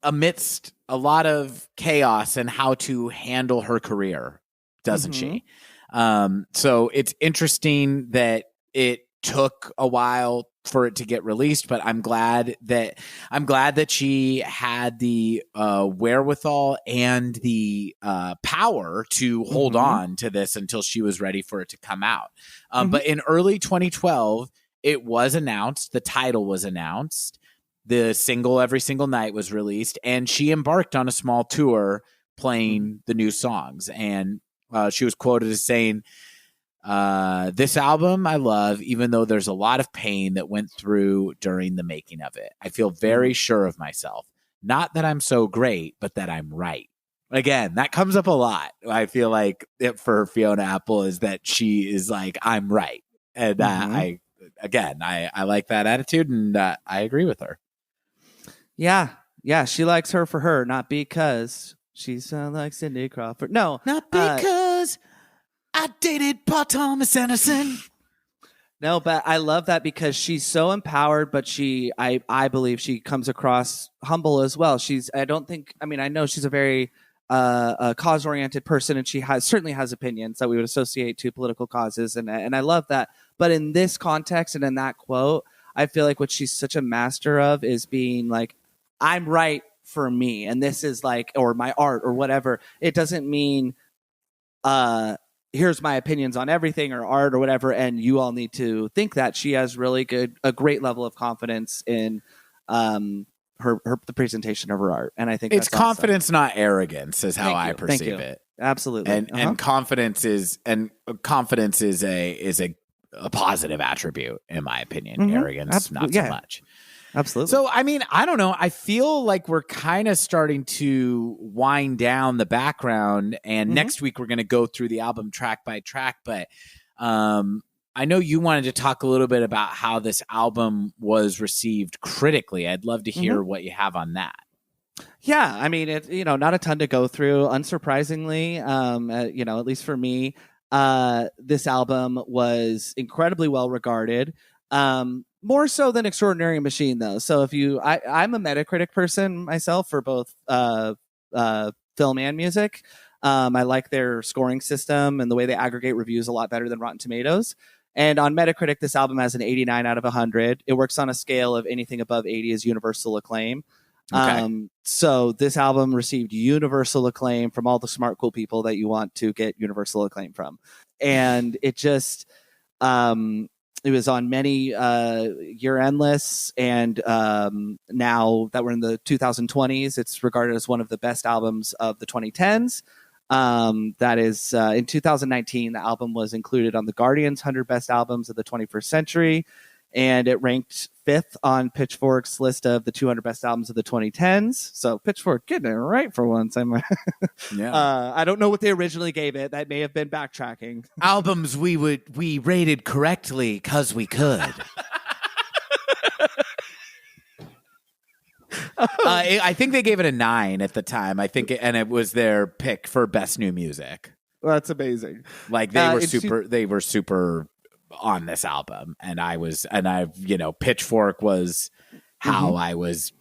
amidst a lot of chaos and how to handle her career, doesn't she? So it's interesting that it took a while for it to get released, but I'm glad that she had the wherewithal and the power to hold on to this until she was ready for it to come out. But in early 2012, it was announced, the title was announced, the single Every Single Night was released, and she embarked on a small tour playing the new songs. And she was quoted as saying, this album I love, even though there's a lot of pain that went through during the making of it. I feel very sure of myself. Not that I'm so great, but that I'm right. Again, that comes up a lot. I feel like it for Fiona Apple is that she is like, I'm right. And I like that attitude, and I agree with her. Yeah. She likes her for her, not because she's like Cindy Crawford. No, not because I dated Paul Thomas Anderson. No, but I love that because she's so empowered, but I believe she comes across humble as well. I know she's a very cause-oriented person, and she certainly has opinions that we would associate to political causes, and I love that. But in this context and in that quote, I feel like what she's such a master of is being like, I'm right for me, and this is like, or my art or whatever. It doesn't mean here's my opinions on everything or art or whatever, and you all need to think that. She has a great level of confidence in the presentation of her art, and I think it's that's confidence, awesome. Not arrogance, is how I perceive it. Absolutely, and confidence is a positive attribute, in my opinion. Arrogance, not so much. Absolutely. So, I mean, I don't know. I feel like we're kind of starting to wind down the background, and next week we're going to go through the album track by track. But I know you wanted to talk a little bit about how this album was received critically. I'd love to hear what you have on that. Yeah, I mean, not a ton to go through. Unsurprisingly, at least for me, this album was incredibly well regarded. More so than Extraordinary Machine, though. So I'm a Metacritic person myself for both film and music. I like their scoring system and the way they aggregate reviews a lot better than Rotten Tomatoes. And on Metacritic, this album has an 89 out of 100. It works on a scale of anything above 80 is universal acclaim. Okay. So this album received universal acclaim from all the smart, cool people that you want to get universal acclaim from. And it just... it was on many year-end lists, and now that we're in the 2020s, it's regarded as one of the best albums of the 2010s. That is, in 2019, the album was included on The Guardian's 100 Best Albums of the 21st Century, and it ranked 5th on Pitchfork's list of the 200 Best Albums of the 2010s. So Pitchfork getting it right for once. Yeah. I don't know what they originally gave it. That may have been backtracking. Albums we rated correctly because we could. I think they gave it a 9 at the time. And it was their pick for best new music. Well, that's amazing. Like they were super on this album, and Pitchfork was how I was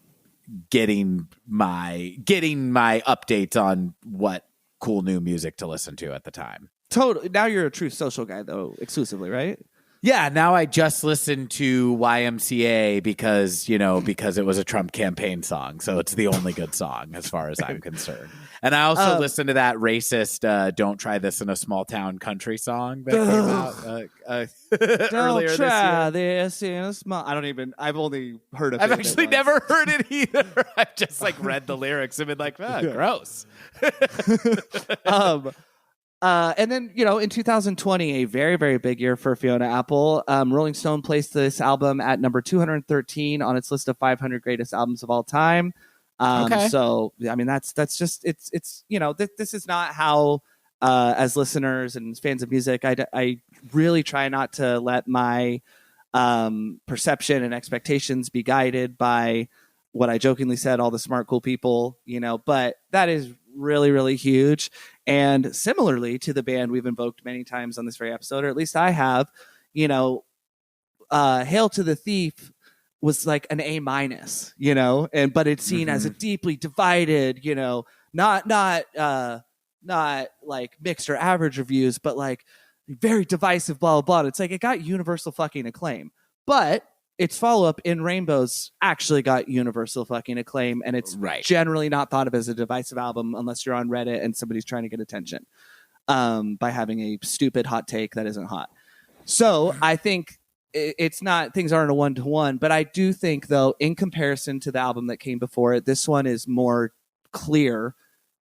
getting my updates on what cool new music to listen to at the time. Totally. Now you're a true social guy, though, exclusively, right? Yeah, now I just listen to YMCA because it was a Trump campaign song. So it's the only good song as far as I'm concerned. And I also listen to that racist Don't Try This in a Small Town Country song that came out earlier this year. Don't try this in a small... I've only heard of it. I've actually never heard it either. I've just read the lyrics and been like, gross. And then, in 2020, a very, very big year for Fiona Apple. Rolling Stone placed this album at number 213 on its list of 500 greatest albums of all time. Okay. So, I mean, that's just, it's this is not how, as listeners and fans of music, I really try not to let my perception and expectations be guided by what I jokingly said, all the smart, cool people, but that is really, really huge. And similarly to the band we've invoked many times on this very episode, or at least I have, Hail to the Thief was like an A-, but it's seen as a deeply divided, not like mixed or average reviews, but like very divisive, blah, blah, blah. It's like it got universal fucking acclaim. But its follow-up In Rainbows actually got universal fucking acclaim, and it's generally not thought of as a divisive album unless you're on Reddit and somebody's trying to get attention by having a stupid hot take that isn't hot. So I think it's not, things aren't a one-to-one, but I do think, though, in comparison to the album that came before it, this one is more clear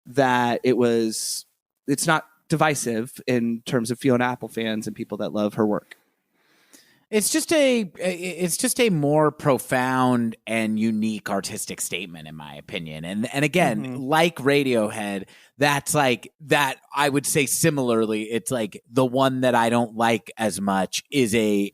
that it's not divisive in terms of Fiona Apple fans and people that love her work. It's just a more profound and unique artistic statement, in my opinion. And again, like Radiohead, that's like that. I would say similarly, it's like the one that I don't like as much is A-,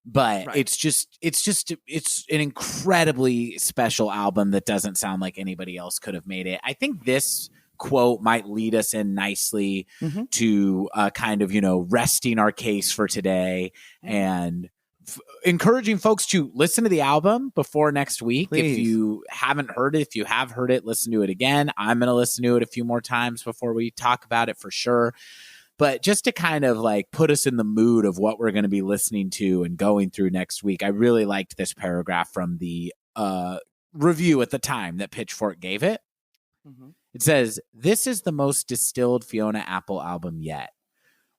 but it's an incredibly special album that doesn't sound like anybody else could have made it. I think this quote might lead us in nicely to kind of, resting our case for today and encouraging folks to listen to the album before next week. Please. If you haven't heard it, if you have heard it, listen to it again. I'm going to listen to it a few more times before we talk about it for sure. But just to kind of like put us in the mood of what we're going to be listening to and going through next week, I really liked this paragraph from the review at the time that Pitchfork gave it. It says, "This is the most distilled Fiona Apple album yet.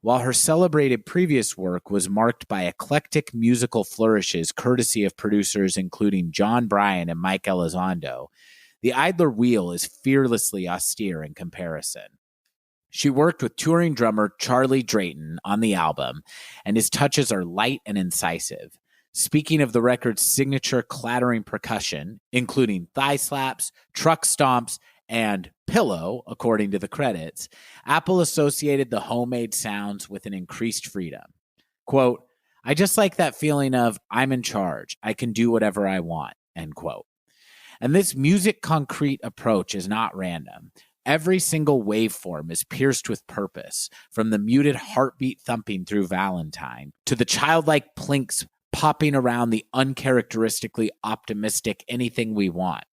While her celebrated previous work was marked by eclectic musical flourishes courtesy of producers including John Bryan and Mike Elizondo, The Idler Wheel is fearlessly austere in comparison. She worked with touring drummer Charlie Drayton on the album, and his touches are light and incisive. Speaking of the record's signature clattering percussion, including thigh slaps, truck stomps, and pillow, according to the credits, Apple associated the homemade sounds with an increased freedom. Quote, I just like that feeling of I'm in charge. I can do whatever I want, end quote. And this music concrete approach is not random. Every single waveform is pierced with purpose, from the muted heartbeat thumping through Valentine to the childlike plinks popping around the uncharacteristically optimistic Anything We Want,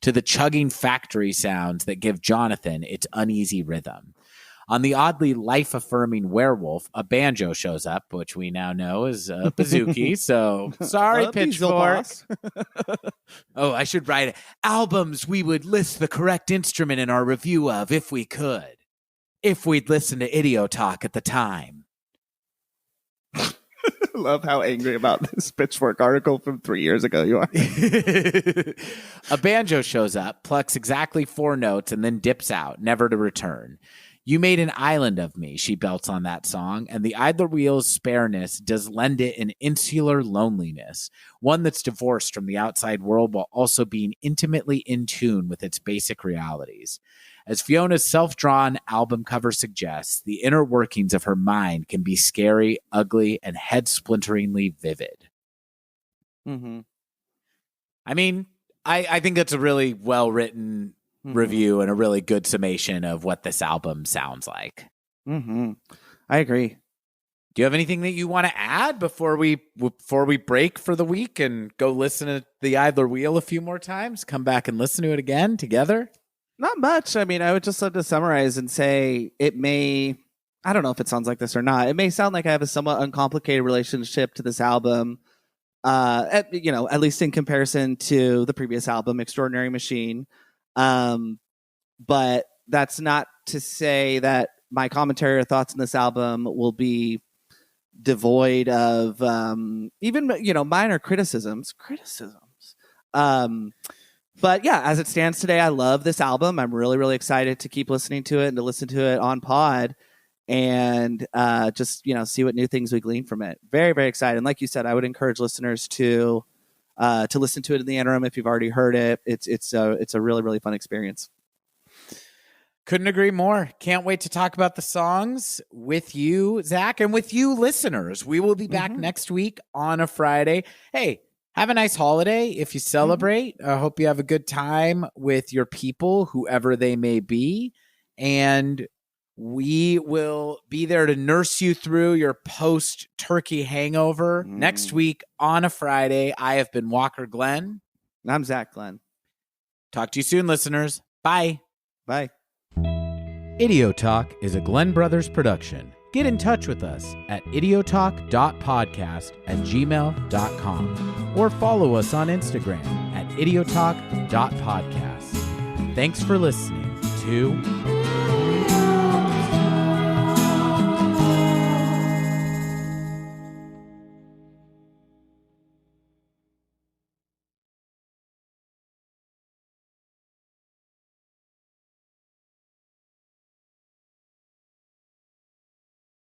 to the chugging factory sounds that give Jonathan its uneasy rhythm. On the oddly life-affirming Werewolf, a banjo shows up, which we now know is a bouzouki, so sorry, Pitchfork. Oh, I should write it. Albums we would list the correct instrument in our review of if we could. If we'd listened to Idiotalk at the time. Love how angry about this Pitchfork article from 3 years ago you are. A banjo shows up, plucks exactly 4 notes, and then dips out, never to return. You made an island of me, she belts on that song, and the Idler Wheel's spareness does lend it an insular loneliness, one that's divorced from the outside world while also being intimately in tune with its basic realities. As Fiona's self-drawn album cover suggests, the inner workings of her mind can be scary, ugly, and head-splinteringly vivid. I mean, I think that's a really well-written review and a really good summation of what this album sounds like. I agree. Do you have anything that you want to add before we break for the week and go listen to The Idler Wheel a few more times? Come back and listen to it again together? Not much. I mean, I would just love to summarize and say it may, I don't know if it sounds like this or not. It may sound like I have a somewhat uncomplicated relationship to this album, at least in comparison to the previous album, Extraordinary Machine. But that's not to say that my commentary or thoughts on this album will be devoid of even minor criticisms. But yeah, as it stands today, I love this album. I'm really, really excited to keep listening to it and to listen to it on pod and just see what new things we glean from it. Very, very excited. And like you said, I would encourage listeners to listen to it in the interim if you've already heard it. It's a really, really fun experience. Couldn't agree more. Can't wait to talk about the songs with you, Zach, and with you listeners. We will be back next week on a Friday. Hey, have a nice holiday if you celebrate. I hope you have a good time with your people, whoever they may be. and we will be there to nurse you through your post-turkey hangover next week on a Friday. I have been Walker Glenn. And I'm Zach Glenn. Talk to you soon, listeners. Bye. Bye. Idiotalk is a Glenn Brothers production. Get in touch with us at idiotalk.podcast@gmail.com or follow us on Instagram at idiotalk.podcast. Thanks for listening to